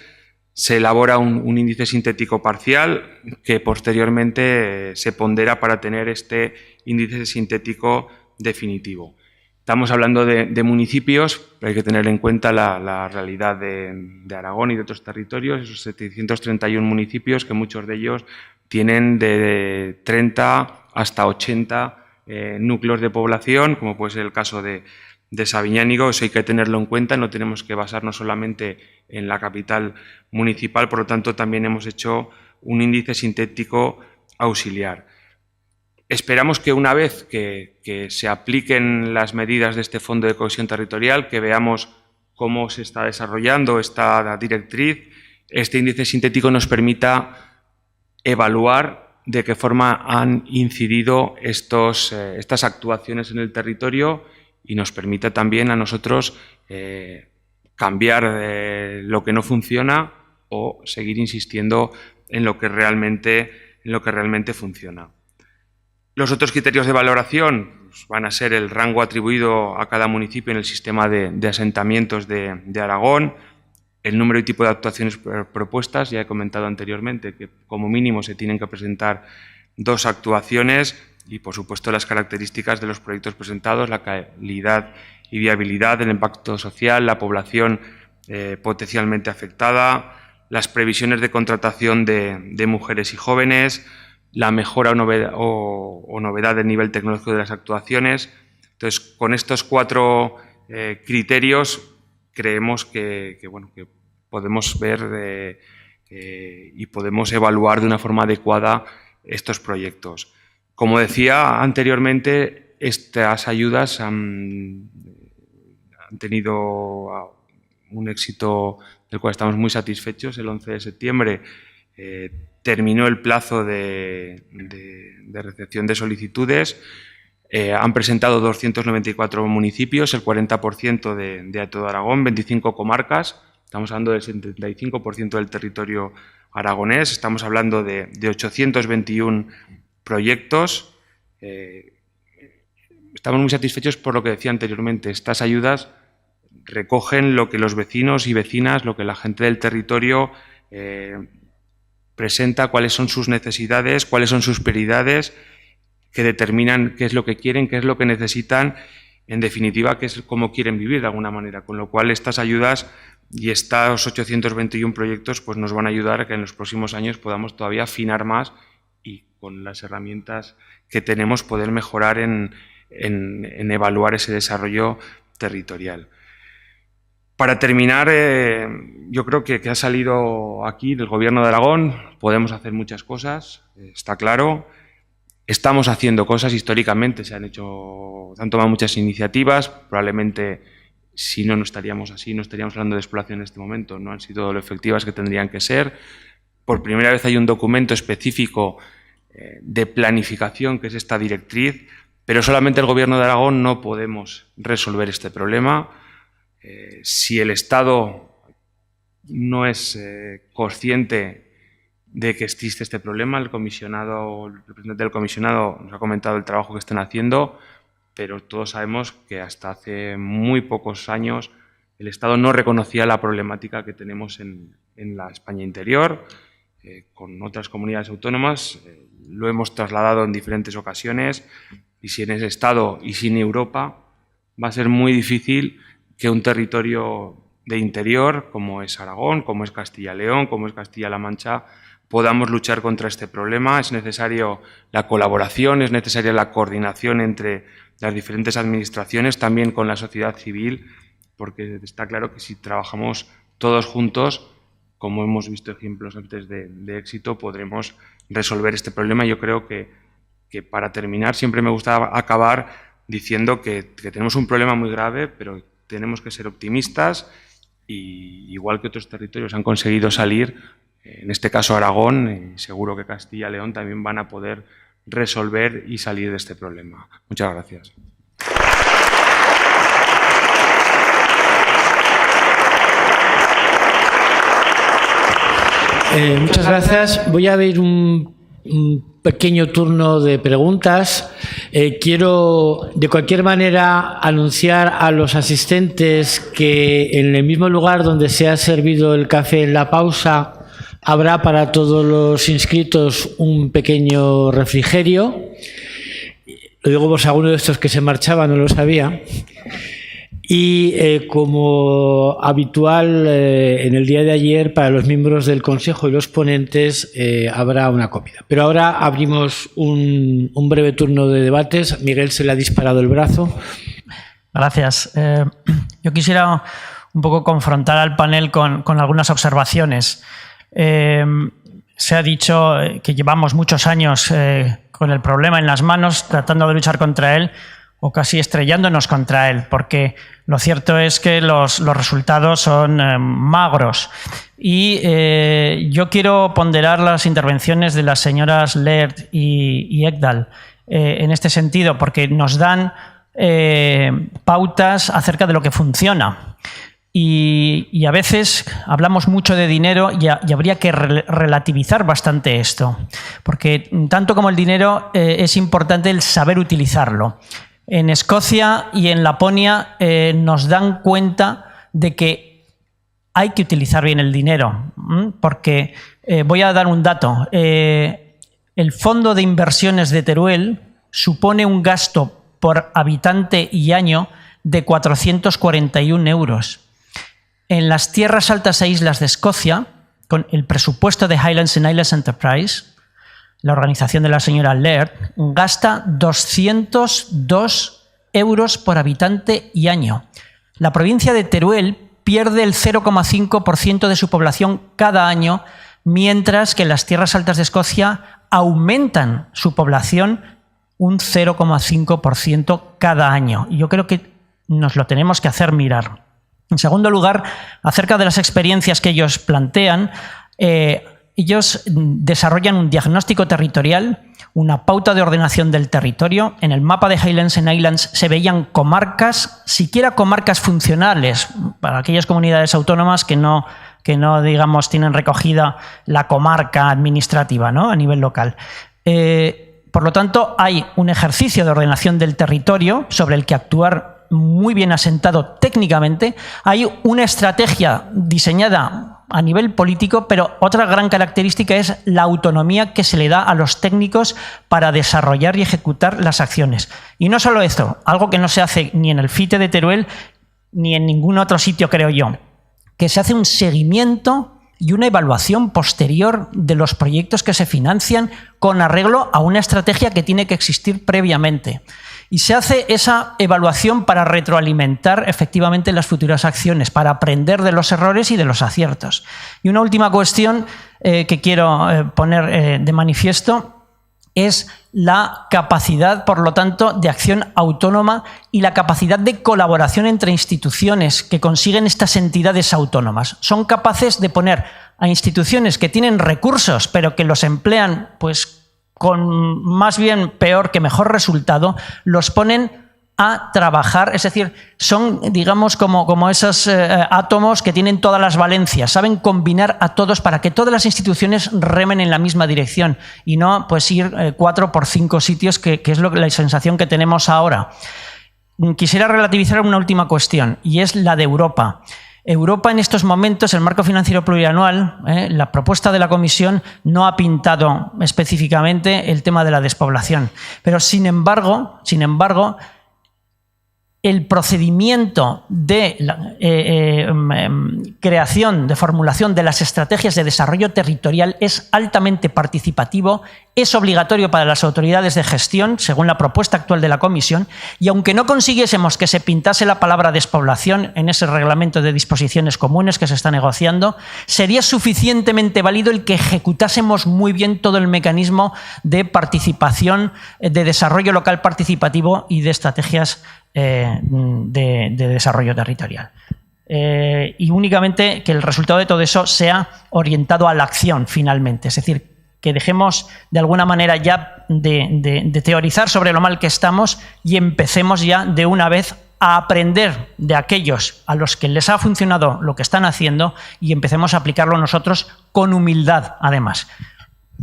se elabora un índice sintético parcial que posteriormente se pondera para tener este índice sintético definitivo. Estamos hablando de municipios, pero hay que tener en cuenta la realidad de Aragón y de otros territorios, esos 731 municipios, que muchos de ellos tienen de 30 hasta 80 núcleos de población, como puede ser el caso de Sabiñánigo. Eso hay que tenerlo en cuenta, no tenemos que basarnos solamente en la capital municipal, por lo tanto también hemos hecho un índice sintético auxiliar. Esperamos que una vez que se apliquen las medidas de este Fondo de Cohesión Territorial, que veamos cómo se está desarrollando esta directriz, este índice sintético nos permita evaluar de qué forma han incidido estas actuaciones en el territorio, y nos permita también a nosotros cambiar lo que no funciona o seguir insistiendo en lo que realmente funciona. Los otros criterios de valoración van a ser el rango atribuido a cada municipio en el sistema de asentamientos de Aragón, el número y tipo de actuaciones propuestas. Ya he comentado anteriormente que como mínimo se tienen que presentar 2 actuaciones, y por supuesto las características de los proyectos presentados, la calidad y viabilidad, el impacto social, la población potencialmente afectada, las previsiones de contratación de mujeres y jóvenes, la mejora o novedad del nivel tecnológico de las actuaciones. Entonces, con estos 4 criterios creemos que podemos ver y podemos evaluar de una forma adecuada estos proyectos. Como decía anteriormente, estas ayudas han tenido un éxito del cual estamos muy satisfechos. El 11 de septiembre terminó el plazo de recepción de solicitudes. Han presentado 294 municipios, el 40% de todo Aragón, 25 comarcas. Estamos hablando del 75% del territorio aragonés. Estamos hablando de 821 proyectos. estamos muy satisfechos por lo que decía anteriormente. Estas ayudas recogen lo que los vecinos y vecinas, lo que la gente del territorio presenta, cuáles son sus necesidades, cuáles son sus prioridades, que determinan qué es lo que quieren, qué es lo que necesitan, en definitiva, qué es cómo quieren vivir de alguna manera. Con lo cual, estas ayudas y estos 821 proyectos pues nos van a ayudar a que en los próximos años podamos todavía afinar más y con las herramientas que tenemos poder mejorar en evaluar ese desarrollo territorial. Para terminar, yo creo que ha salido aquí del Gobierno de Aragón, podemos hacer muchas cosas, está claro. Estamos haciendo cosas históricamente, se han tomado muchas iniciativas, probablemente si no estaríamos así, no estaríamos hablando de despoblación en este momento, no han sido lo efectivas que tendrían que ser. Por primera vez hay un documento específico de planificación, que es esta directriz, pero solamente el Gobierno de Aragón no podemos resolver este problema. Si el Estado no es consciente de que existe este problema, el representante del comisionado nos ha comentado el trabajo que están haciendo, pero todos sabemos que hasta hace muy pocos años el Estado no reconocía la problemática que tenemos en la España interior, con otras comunidades autónomas, lo hemos trasladado en diferentes ocasiones, y sin ese Estado y sin Europa va a ser muy difícil que un territorio de interior, como es Aragón, como es Castilla y León, como es Castilla-La Mancha, podamos luchar contra este problema. Es necesario la colaboración, es necesaria la coordinación entre las diferentes administraciones, también con la sociedad civil, porque está claro que si trabajamos todos juntos, como hemos visto ejemplos antes de éxito, podremos resolver este problema. Yo creo que para terminar siempre me gusta acabar diciendo que tenemos un problema muy grave, pero tenemos que ser optimistas y igual que otros territorios han conseguido salir, en este caso Aragón y seguro que Castilla y León también van a poder resolver y salir de este problema. Muchas gracias. Muchas gracias. Voy a abrir un pequeño turno de preguntas. Quiero, de cualquier manera, anunciar a los asistentes que en el mismo lugar donde se ha servido el café en la pausa, habrá para todos los inscritos un pequeño refrigerio. Lo digo por si alguno de estos que se marchaba no lo sabía. Y como habitual en el día de ayer, para los miembros del Consejo y los ponentes habrá una comida. Pero ahora abrimos un breve turno de debates. Miguel se le ha disparado el brazo. Gracias. Yo quisiera un poco confrontar al panel con algunas observaciones. Se ha dicho que llevamos muchos años con el problema en las manos, tratando de luchar contra él, o casi estrellándonos contra él, porque lo cierto es que los resultados son magros. Y yo quiero ponderar las intervenciones de las señoras Laird y Ekdahl en este sentido, porque nos dan pautas acerca de lo que funciona. Y a veces hablamos mucho de dinero y habría que relativizar bastante esto, porque tanto como el dinero es importante el saber utilizarlo. En Escocia y en Laponia nos dan cuenta de que hay que utilizar bien el dinero, porque voy a dar un dato. El Fondo de Inversiones de Teruel supone un gasto por habitante y año de 441 euros. En las tierras altas e islas de Escocia, con el presupuesto de Highlands and Islands Enterprise, la organización de la señora Laird, gasta 202 euros por habitante y año. La provincia de Teruel pierde el 0,5% de su población cada año, mientras que en las tierras altas de Escocia aumentan su población un 0,5% cada año. Y yo creo que nos lo tenemos que hacer mirar. En segundo lugar, acerca de las experiencias que ellos plantean, ellos desarrollan un diagnóstico territorial, una pauta de ordenación del territorio. En el mapa de Highlands and Islands se veían comarcas, siquiera comarcas funcionales, para aquellas comunidades autónomas que no digamos, tienen recogida la comarca administrativa, ¿no?, a nivel local. Por lo tanto, hay un ejercicio de ordenación del territorio sobre el que actuar muy bien asentado técnicamente. Hay una estrategia diseñada a nivel político, pero otra gran característica es la autonomía que se le da a los técnicos para desarrollar y ejecutar las acciones. Y no solo esto, algo que no se hace ni en el FITE de Teruel ni en ningún otro sitio, creo yo, que se hace un seguimiento y una evaluación posterior de los proyectos que se financian con arreglo a una estrategia que tiene que existir previamente. Y se hace esa evaluación para retroalimentar efectivamente las futuras acciones, para aprender de los errores y de los aciertos. Y una última cuestión que quiero poner de manifiesto es la capacidad, por lo tanto, de acción autónoma y la capacidad de colaboración entre instituciones que consiguen estas entidades autónomas. Son capaces de poner a instituciones que tienen recursos, pero que los emplean pues con más bien peor que mejor resultado, los ponen a trabajar, es decir, son, digamos, como esos átomos que tienen todas las valencias, saben combinar a todos para que todas las instituciones remen en la misma dirección y no pues ir 4 por 5 sitios, que es la sensación que tenemos ahora. Quisiera relativizar una última cuestión, y es la de Europa. Europa en estos momentos, el marco financiero plurianual, la propuesta de la Comisión no ha pintado específicamente el tema de la despoblación, pero sin embargo, el procedimiento de creación, de formulación de las estrategias de desarrollo territorial es altamente participativo, es obligatorio para las autoridades de gestión, según la propuesta actual de la Comisión, y aunque no consiguiésemos que se pintase la palabra despoblación en ese reglamento de disposiciones comunes que se está negociando, sería suficientemente válido el que ejecutásemos muy bien todo el mecanismo de participación, de desarrollo local participativo y de estrategias de desarrollo territorial. Y únicamente que el resultado de todo eso sea orientado a la acción finalmente, es decir, que dejemos de alguna manera ya de teorizar sobre lo mal que estamos y empecemos ya de una vez a aprender de aquellos a los que les ha funcionado lo que están haciendo y empecemos a aplicarlo nosotros con humildad además.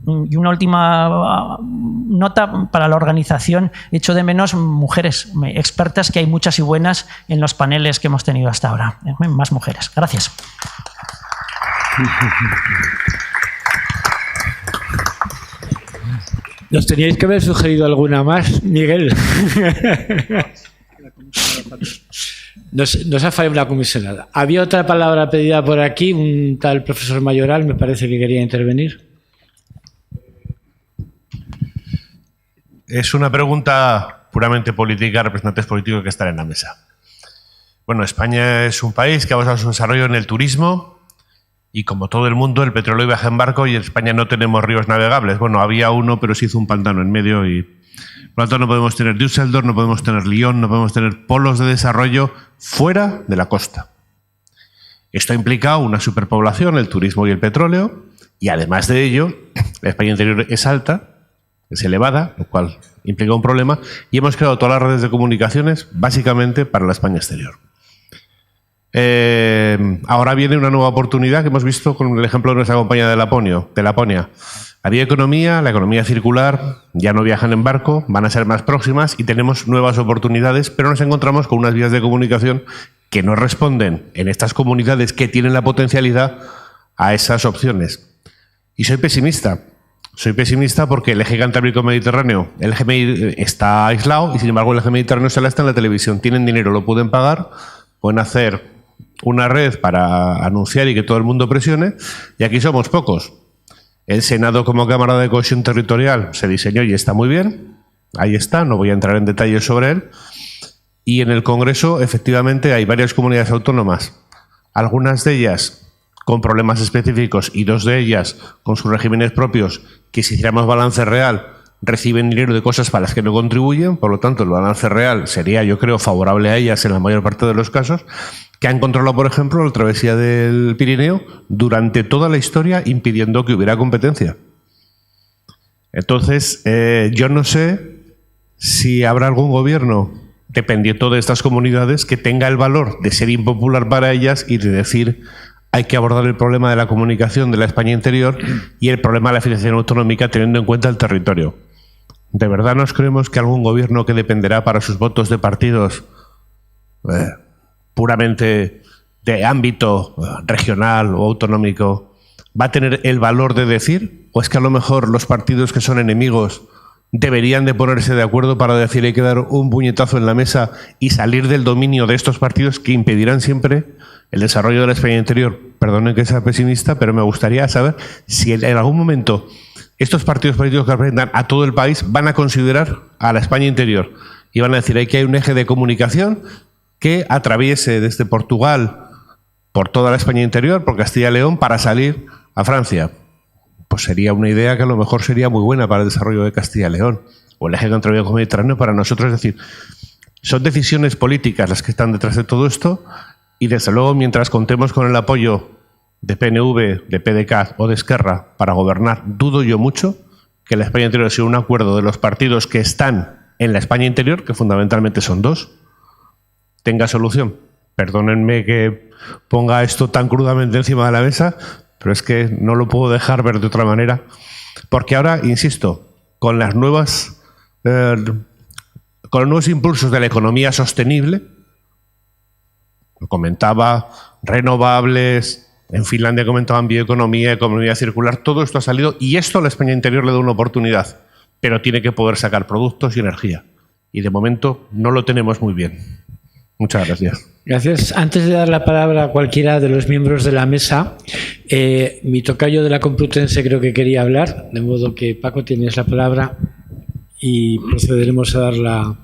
Y una última nota para la organización: echo de menos mujeres expertas, que hay muchas y buenas en los paneles que hemos tenido hasta ahora. Más mujeres. Gracias. Nos teníais que haber sugerido alguna más, Miguel. Nos ha fallado una comisionada. Había otra palabra pedida por aquí, un tal profesor Mayoral, me parece que quería intervenir. Es una pregunta puramente política, representantes políticos que están en la mesa. Bueno, España es un país que ha basado su desarrollo en el turismo y, como todo el mundo, el petróleo viaja en barco y en España no tenemos ríos navegables. Bueno, había uno, pero se hizo un pantano en medio y, por lo tanto, no podemos tener Düsseldorf, no podemos tener Lyon, no podemos tener polos de desarrollo fuera de la costa. Esto ha implicado una superpoblación, el turismo y el petróleo, y además de ello, la España interior es alta, es elevada, lo cual implica un problema, y hemos creado todas las redes de comunicaciones básicamente para la España exterior. Ahora viene una nueva oportunidad que hemos visto con el ejemplo de nuestra compañía de Laponia. Había economía, la economía circular, ya no viajan en barco, van a ser más próximas y tenemos nuevas oportunidades, pero nos encontramos con unas vías de comunicación que no responden en estas comunidades que tienen la potencialidad a esas opciones. Y soy pesimista. Soy pesimista porque el eje Cantábrico-Mediterráneo, el eje está aislado y, sin embargo, el eje Mediterráneo se la está en la televisión. Tienen dinero, lo pueden pagar, pueden hacer una red para anunciar y que todo el mundo presione, y aquí somos pocos. El Senado como Cámara de Cohesión Territorial se diseñó y está muy bien, ahí está, no voy a entrar en detalles sobre él, y en el Congreso efectivamente hay varias comunidades autónomas, algunas de ellas con problemas específicos y 2 de ellas con sus regímenes propios, que si hiciéramos balance real reciben dinero de cosas para las que no contribuyen, por lo tanto el balance real sería, yo creo, favorable a ellas en la mayor parte de los casos, que han controlado, por ejemplo, la travesía del Pirineo durante toda la historia impidiendo que hubiera competencia. Entonces, yo no sé si habrá algún gobierno, dependiendo de estas comunidades, que tenga el valor de ser impopular para ellas y de decir: hay que abordar el problema de la comunicación de la España interior y el problema de la financiación autonómica teniendo en cuenta el territorio. ¿De verdad nos creemos que algún gobierno que dependerá para sus votos de partidos puramente de ámbito regional o autonómico va a tener el valor de decir? ¿O es que a lo mejor los partidos que son enemigos deberían de ponerse de acuerdo para decir hay que dar un puñetazo en la mesa y salir del dominio de estos partidos que impedirán siempre el desarrollo de la España interior? Perdonen que sea pesimista, pero me gustaría saber si en algún momento estos partidos políticos que representan a todo el país van a considerar a la España interior y van a decir que hay un eje de comunicación que atraviese desde Portugal por toda la España interior, por Castilla y León, para salir a Francia. Pues sería una idea que a lo mejor sería muy buena para el desarrollo de Castilla y León, o el eje cantábrico mediterráneo para nosotros. Es decir, son decisiones políticas las que están detrás de todo esto, y desde luego mientras contemos con el apoyo de PNV, de PDeCAT o de Esquerra para gobernar, dudo yo mucho que la España interior sea un acuerdo de los partidos que están en la España interior, que fundamentalmente son dos, tenga solución. Perdónenme que ponga esto tan crudamente encima de la mesa, pero es que no lo puedo dejar ver de otra manera, porque ahora, insisto, con los nuevos impulsos de la economía sostenible, lo comentaba, renovables, en Finlandia comentaban bioeconomía, economía circular, todo esto ha salido y esto a la España interior le da una oportunidad, pero tiene que poder sacar productos y energía. Y de momento no lo tenemos muy bien. Muchas gracias. Gracias. Antes de dar la palabra a cualquiera de los miembros de la mesa, mi tocayo de la Complutense creo que quería hablar, de modo que Paco tienes la palabra y procederemos a darla.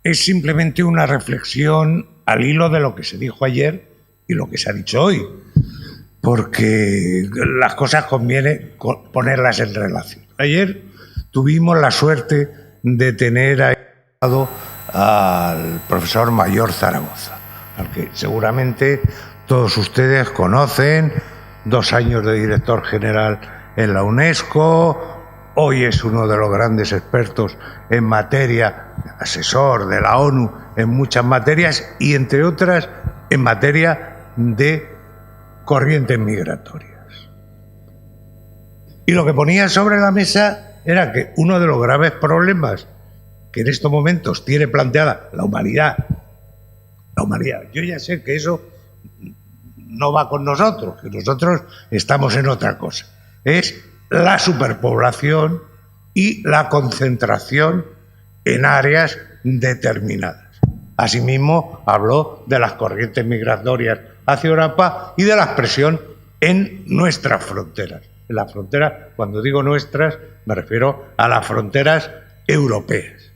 Es simplemente una reflexión al hilo de lo que se dijo ayer y lo que se ha dicho hoy, porque las cosas conviene ponerlas en relación. Ayer tuvimos la suerte de tener al profesor Mayor Zaragoza, al que seguramente todos ustedes conocen, 2 años de director general en la UNESCO, hoy es uno de los grandes expertos en materia, asesor de la ONU en muchas materias y entre otras en materia de corrientes migratorias. Y lo que ponía sobre la mesa era que uno de los graves problemas que en estos momentos tiene planteada la humanidad, yo ya sé que eso no va con nosotros, que nosotros estamos en otra cosa, es la superpoblación y la concentración en áreas determinadas. Asimismo, habló de las corrientes migratorias hacia Europa y de la presión en nuestras fronteras. En las fronteras, cuando digo nuestras, me refiero a las fronteras europeas.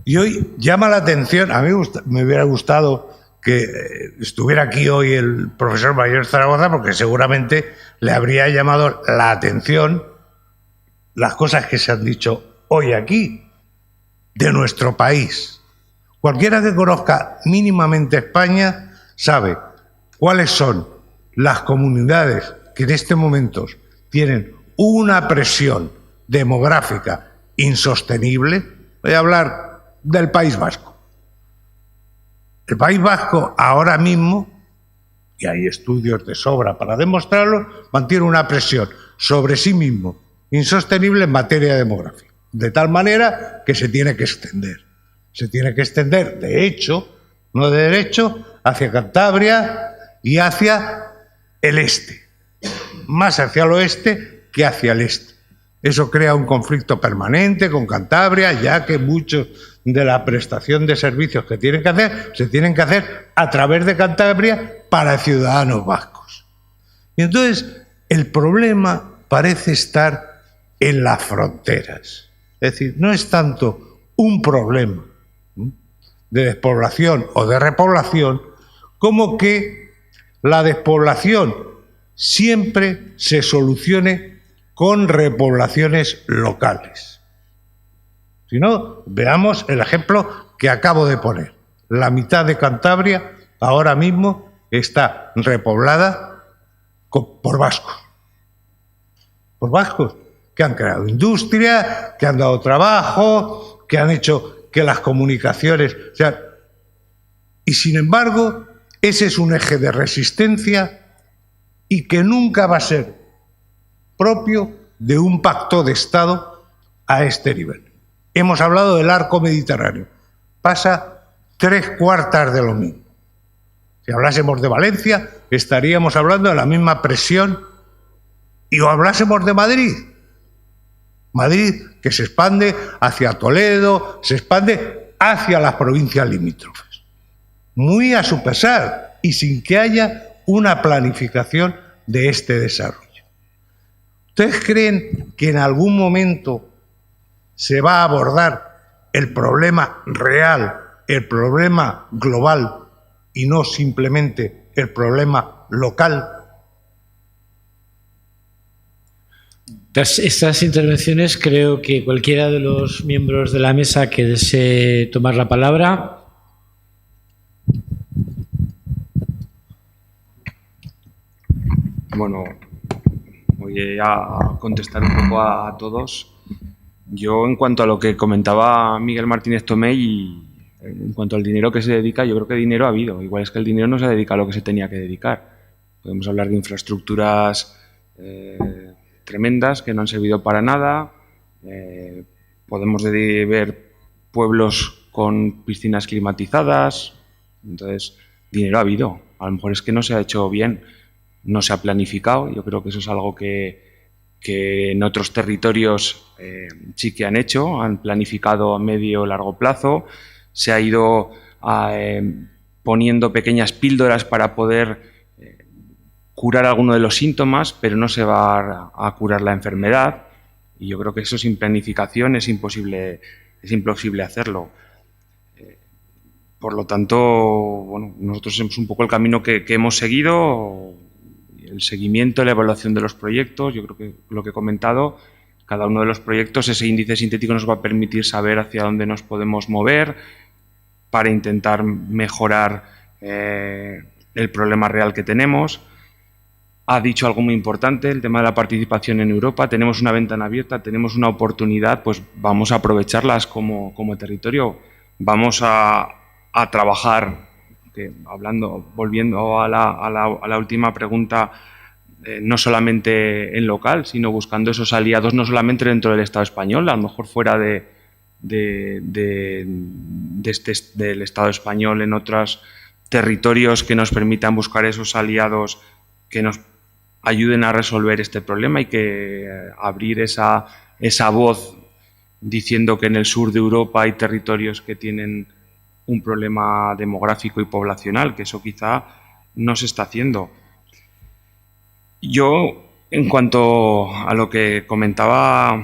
Y hoy llama la atención, a mí me hubiera gustado que estuviera aquí hoy el profesor Mayor Zaragoza, porque seguramente le habría llamado la atención las cosas que se han dicho hoy aquí, de nuestro país. Cualquiera que conozca mínimamente España sabe cuáles son las comunidades que en este momento tienen una presión demográfica insostenible. Voy a hablar del País Vasco. El País Vasco ahora mismo, y hay estudios de sobra para demostrarlo, mantiene una presión sobre sí mismo insostenible en materia demográfica, de tal manera que se tiene que extender. Se tiene que extender, de hecho, no de derecho, hacia Cantabria y hacia el este, más hacia el oeste que hacia el este. Eso crea un conflicto permanente con Cantabria, ya que muchos de la prestación de servicios que tienen que hacer, se tienen que hacer a través de Cantabria para ciudadanos vascos. Y entonces el problema parece estar en las fronteras. Es decir, no es tanto un problema de despoblación o de repoblación, como que la despoblación siempre se solucione con repoblaciones locales. Si no, veamos el ejemplo que acabo de poner. La mitad de Cantabria ahora mismo está repoblada por vascos. Por vascos que han creado industria, que han dado trabajo, que han hecho que las comunicaciones... O sea, y sin embargo, ese es un eje de resistencia y que nunca va a ser propio de un pacto de Estado a este nivel. Hemos hablado del arco mediterráneo. Pasa 3/4 de lo mismo. Si hablásemos de Valencia, estaríamos hablando de la misma presión. Y o hablásemos de Madrid. Madrid, que se expande hacia Toledo, se expande hacia las provincias limítrofes. Muy a su pesar y sin que haya una planificación de este desarrollo. ¿Ustedes creen que en algún momento se va a abordar el problema real, el problema global y no simplemente el problema local? Tras estas intervenciones, creo que cualquiera de los miembros de la mesa que desee tomar la palabra. Bueno, voy a contestar un poco a todos. Yo, en cuanto a lo que comentaba Miguel Martínez Tomé y en cuanto al dinero que se dedica, yo creo que dinero ha habido. Igual es que el dinero no se dedica a lo que se tenía que dedicar. Podemos hablar de infraestructuras tremendas que no han servido para nada. Podemos ver pueblos con piscinas climatizadas. Entonces, dinero ha habido. A lo mejor es que no se ha hecho bien, no se ha planificado. Yo creo que eso es algo que en otros territorios sí que han hecho, han planificado a medio o largo plazo. Se ha ido poniendo pequeñas píldoras para poder curar alguno de los síntomas, pero no se va a curar la enfermedad, y yo creo que eso sin planificación es imposible hacerlo. Por lo tanto, bueno, nosotros es un poco el camino que hemos seguido, el seguimiento, la evaluación de los proyectos. Yo creo que lo que he comentado, cada uno de los proyectos, ese índice sintético nos va a permitir saber hacia dónde nos podemos mover para intentar mejorar el problema real que tenemos. Ha dicho algo muy importante, el tema de la participación en Europa. Tenemos una ventana abierta, tenemos una oportunidad, pues vamos a aprovecharlas como territorio. Vamos a trabajar, volviendo a la última pregunta, no solamente en local, sino buscando esos aliados, no solamente dentro del Estado español, a lo mejor fuera del Estado español, en otros territorios que nos permitan buscar esos aliados que nos ayuden a resolver este problema y que abrir esa voz diciendo que en el sur de Europa hay territorios que tienen un problema demográfico y poblacional, que eso quizá no se está haciendo. Yo, en cuanto a lo que comentaba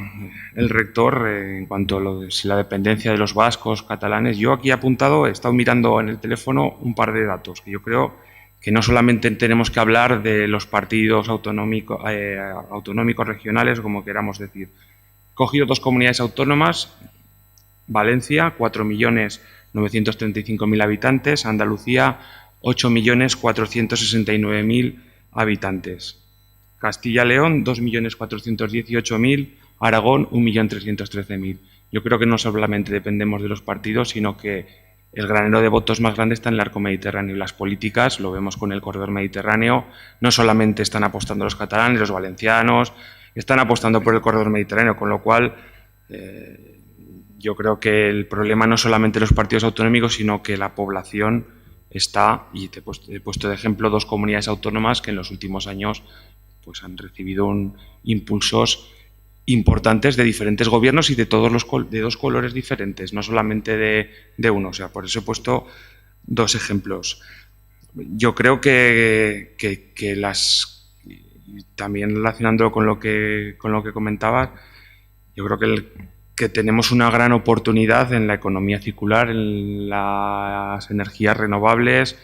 el rector, en cuanto a la dependencia de los vascos, catalanes, yo aquí he apuntado, he estado mirando en el teléfono un par de datos que yo creo que no solamente tenemos que hablar de los partidos autonómicos regionales, como queramos decir. He cogido 2 comunidades autónomas, Valencia, 4.935.000 habitantes, Andalucía, 8.469.000 habitantes, Castilla y León, 2.418.000, Aragón, 1.313.000. Yo creo que no solamente dependemos de los partidos, sino que el granero de votos más grande está en el arco mediterráneo. Las políticas, lo vemos con el corredor mediterráneo, no solamente están apostando los catalanes, los valencianos, están apostando por el corredor mediterráneo, con lo cual yo creo que el problema no solamente los partidos autonómicos, sino que la población está, y te he puesto de ejemplo 2 comunidades autónomas que en los últimos años pues han recibido impulsos importantes de diferentes gobiernos y de todos de 2 colores diferentes, no solamente de uno. O sea, por eso he puesto 2 ejemplos. Yo creo que también relacionándolo con lo que comentabas, yo creo que tenemos una gran oportunidad en la economía circular, en las energías renovables.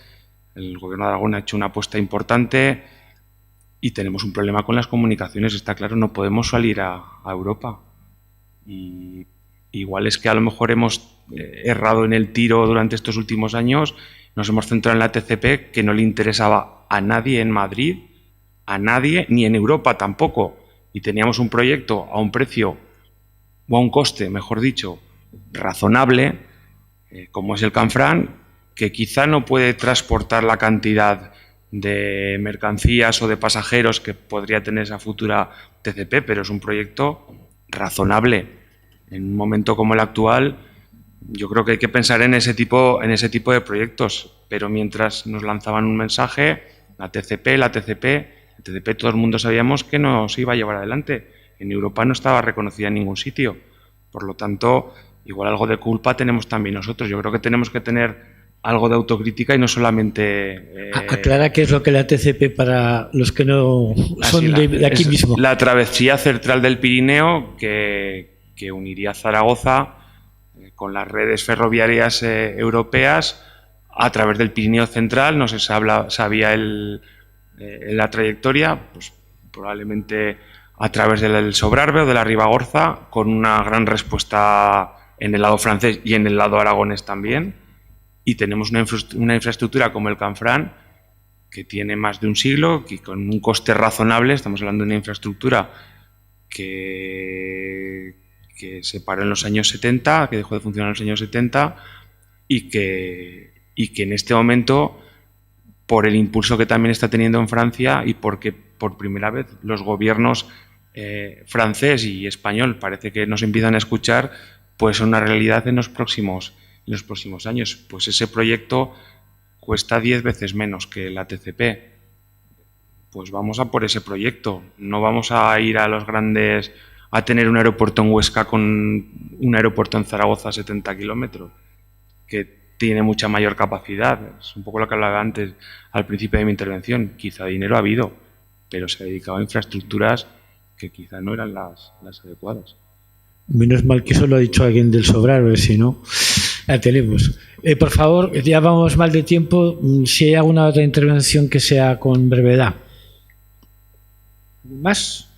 El Gobierno de Aragón ha hecho una apuesta importante. Y tenemos un problema con las comunicaciones, está claro, no podemos salir a Europa. Y igual es que a lo mejor hemos errado en el tiro durante estos últimos años, nos hemos centrado en la TCP, que no le interesaba a nadie en Madrid, a nadie, ni en Europa tampoco. Y teníamos un proyecto a un precio, o a un coste, mejor dicho, razonable, como es el Canfranc, que quizá no puede transportar la cantidad de mercancías o de pasajeros que podría tener esa futura TCP, pero es un proyecto razonable. En un momento como el actual, yo creo que hay que pensar en ese tipo de proyectos, pero mientras nos lanzaban un mensaje, la TCP, todo el mundo sabíamos que no se iba a llevar adelante. En Europa no estaba reconocida en ningún sitio. Por lo tanto, igual algo de culpa tenemos también nosotros. Yo creo que tenemos que tener algo de autocrítica y no solamente... Aclara qué es lo que la TCP para los que no son de aquí mismo. La travesía central del Pirineo que uniría Zaragoza con las redes ferroviarias europeas a través del Pirineo central. No se sabía la trayectoria, pues probablemente a través del Sobrarbe o de la Ribagorza, con una gran respuesta en el lado francés y en el lado aragonés también. Y tenemos una infraestructura como el Canfranc, que tiene más de un siglo, que con un coste razonable, estamos hablando de una infraestructura que se paró en los años 70, que dejó de funcionar en los años 70, y que en este momento, por el impulso que también está teniendo en Francia y porque por primera vez los gobiernos francés y español parece que nos empiezan a escuchar, pues una realidad en los próximos años. Pues ese proyecto cuesta 10 veces menos que la TCP. Pues vamos a por ese proyecto. No vamos a ir a los grandes, a tener un aeropuerto en Huesca con un aeropuerto en Zaragoza a 70 kilómetros, que tiene mucha mayor capacidad. Es un poco lo que hablaba antes, al principio de mi intervención. Quizá dinero ha habido, pero se ha dedicado a infraestructuras que quizá no eran las adecuadas. Menos mal que eso lo ha dicho alguien del Sobrarbe, si no, la tenemos. Por favor, ya vamos mal de tiempo. Si hay alguna otra intervención que sea con brevedad. ¿Más?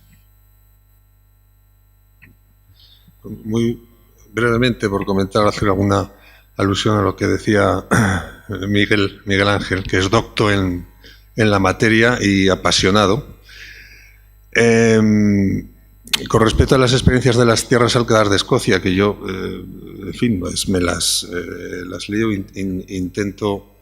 Muy brevemente, por comentar, hacer alguna alusión a lo que decía Miguel Ángel, que es docto en la materia y apasionado. Con respecto a las experiencias de las tierras alquedadas de Escocia, que yo, en fin, pues me las leo, intento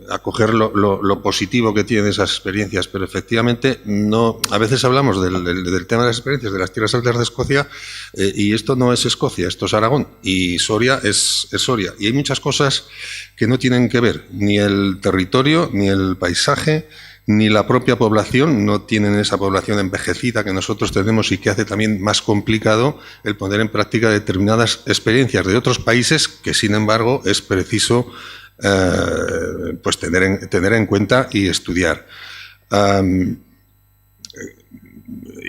acoger lo positivo que tienen esas experiencias, pero efectivamente no. A veces hablamos del tema de las experiencias de las tierras altas de Escocia y esto no es Escocia, esto es Aragón y Soria es Soria, y hay muchas cosas que no tienen que ver, ni el territorio, ni el paisaje, ni la propia población. No tienen esa población envejecida que nosotros tenemos y que hace también más complicado el poner en práctica determinadas experiencias de otros países que, sin embargo, es preciso pues tener en cuenta y estudiar.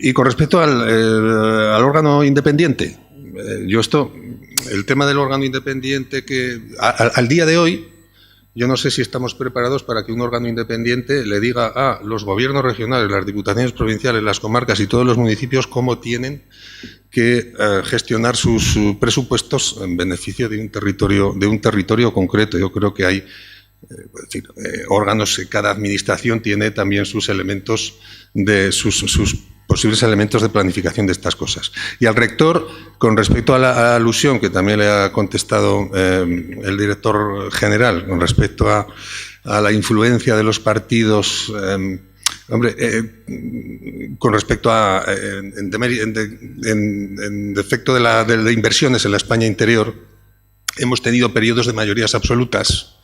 Y con respecto al órgano independiente, el tema del órgano independiente, que al día de hoy, yo no sé si estamos preparados para que un órgano independiente le diga a los gobiernos regionales, las diputaciones provinciales, las comarcas y todos los municipios cómo tienen que gestionar sus presupuestos en beneficio de un territorio concreto. Yo creo que hay órganos, cada administración tiene también sus elementos sus posibles elementos de planificación de estas cosas. Y al rector, con respecto a la alusión que también le ha contestado el director general, con respecto a la influencia de los partidos, con respecto a en defecto de inversiones en la España interior, hemos tenido periodos de mayorías absolutas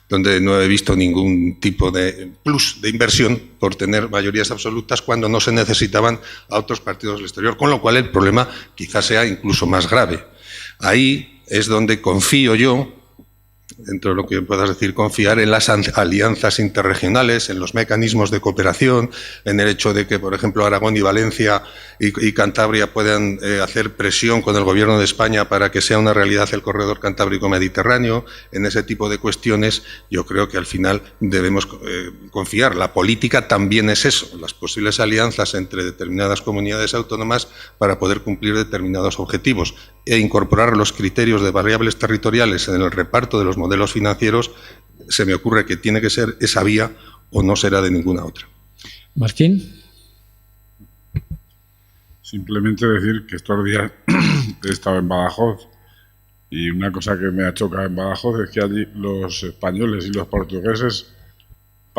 donde no he visto ningún tipo de plus de inversión por tener mayorías absolutas cuando no se necesitaban a otros partidos del exterior, con lo cual el problema quizás sea incluso más grave. Ahí es donde confío yo, dentro de lo que puedas decir, confiar en las alianzas interregionales, en los mecanismos de cooperación, en el hecho de que, por ejemplo, Aragón y Valencia y Cantabria puedan hacer presión con el Gobierno de España para que sea una realidad el corredor cantábrico-mediterráneo. En ese tipo de cuestiones yo creo que al final debemos confiar. La política también es eso, las posibles alianzas entre determinadas comunidades autónomas para poder cumplir determinados objetivos e incorporar los criterios de variables territoriales en el reparto de los modelos financieros. Se me ocurre que tiene que ser esa vía o no será de ninguna otra. Martín. Simplemente decir que estos días he estado en Badajoz y una cosa que me ha chocado en Badajoz es que allí los españoles y los portugueses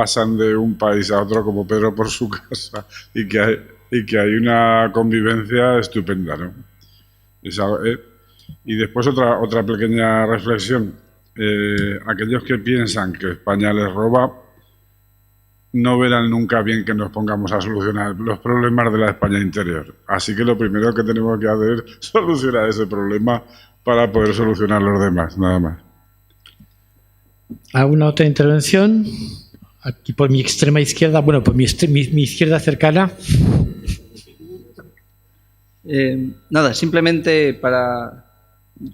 pasan de un país a otro como Pedro por su casa y que hay una convivencia estupenda, ¿no? Y después otra pequeña reflexión. Aquellos que piensan que España les roba no verán nunca bien que nos pongamos a solucionar los problemas de la España interior. Así que lo primero que tenemos que hacer es solucionar ese problema para poder solucionar los demás, nada más. ¿Alguna otra intervención? Aquí por mi extrema izquierda, bueno, por mi izquierda cercana. Nada, simplemente para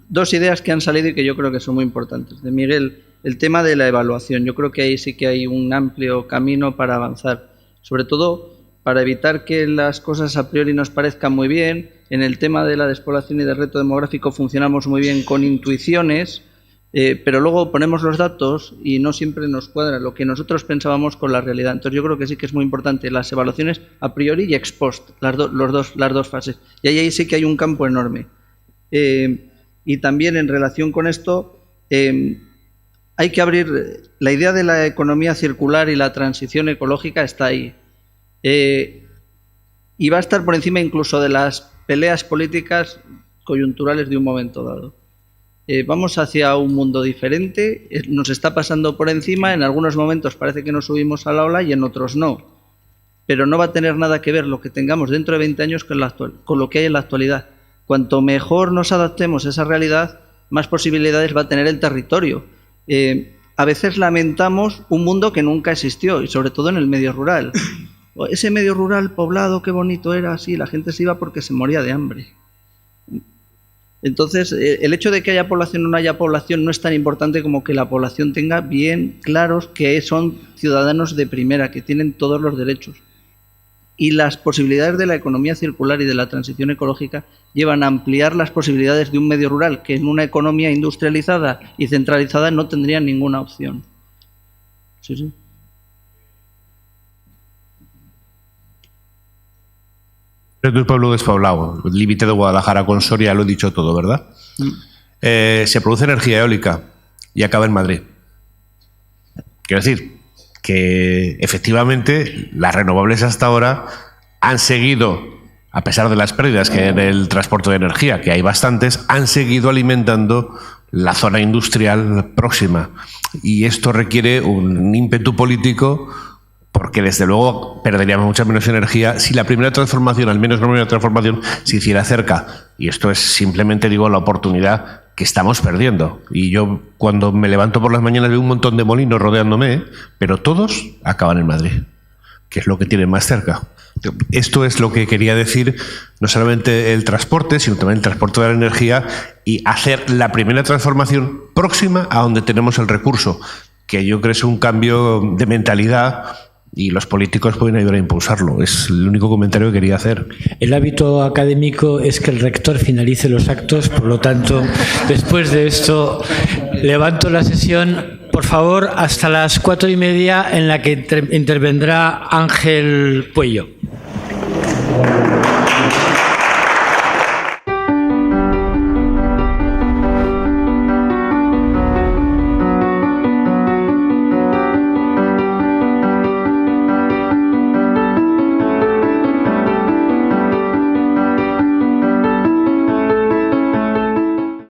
dos ideas que han salido y que yo creo que son muy importantes. De Miguel, el tema de la evaluación. Yo creo que ahí sí que hay un amplio camino para avanzar, sobre todo para evitar que las cosas a priori nos parezcan muy bien. En el tema de la despoblación y del reto demográfico funcionamos muy bien con intuiciones, pero luego ponemos los datos y no siempre nos cuadra lo que nosotros pensábamos con la realidad. Entonces yo creo que sí que es muy importante las evaluaciones a priori y ex post, las dos fases. Y ahí sí que hay un campo enorme. Y también en relación con esto, hay que abrir la idea de la economía circular y la transición ecológica está ahí. Y va a estar por encima incluso de las peleas políticas coyunturales de un momento dado. Vamos hacia un mundo diferente, nos está pasando por encima, en algunos momentos parece que nos subimos a la ola y en otros no. Pero no va a tener nada que ver lo que tengamos dentro de 20 años con lo que hay en la actualidad. Cuanto mejor nos adaptemos a esa realidad, más posibilidades va a tener el territorio. A veces lamentamos un mundo que nunca existió, y sobre todo en el medio rural. Ese medio rural poblado, qué bonito era, así, la gente se iba porque se moría de hambre. Entonces, el hecho de que haya población o no haya población no es tan importante como que la población tenga bien claros que son ciudadanos de primera, que tienen todos los derechos. Y las posibilidades de la economía circular y de la transición ecológica llevan a ampliar las posibilidades de un medio rural que en una economía industrializada y centralizada no tendría ninguna opción. Sí, sí. Es un pueblo despoblado, el límite de Guadalajara con Soria, lo he dicho todo, ¿verdad? Se produce energía eólica y acaba en Madrid. Quiero decir que efectivamente las renovables hasta ahora han seguido, a pesar de las pérdidas que hay en el transporte de energía, que hay bastantes, han seguido alimentando la zona industrial próxima. Y esto requiere un ímpetu político, porque desde luego perderíamos mucha menos energía si la primera transformación, al menos la primera transformación, se hiciera cerca. Y esto es simplemente, digo, la oportunidad que estamos perdiendo. Y yo cuando me levanto por las mañanas veo un montón de molinos rodeándome, pero todos acaban en Madrid, que es lo que tienen más cerca. Esto es lo que quería decir, no solamente el transporte, sino también el transporte de la energía y hacer la primera transformación próxima a donde tenemos el recurso, que yo creo que es un cambio de mentalidad. Y los políticos pueden ayudar a impulsarlo. Es el único comentario que quería hacer. El hábito académico es que el rector finalice los actos, por lo tanto, después de esto, levanto la sesión, por favor, hasta las 4:30, en la que intervendrá Ángel Puello.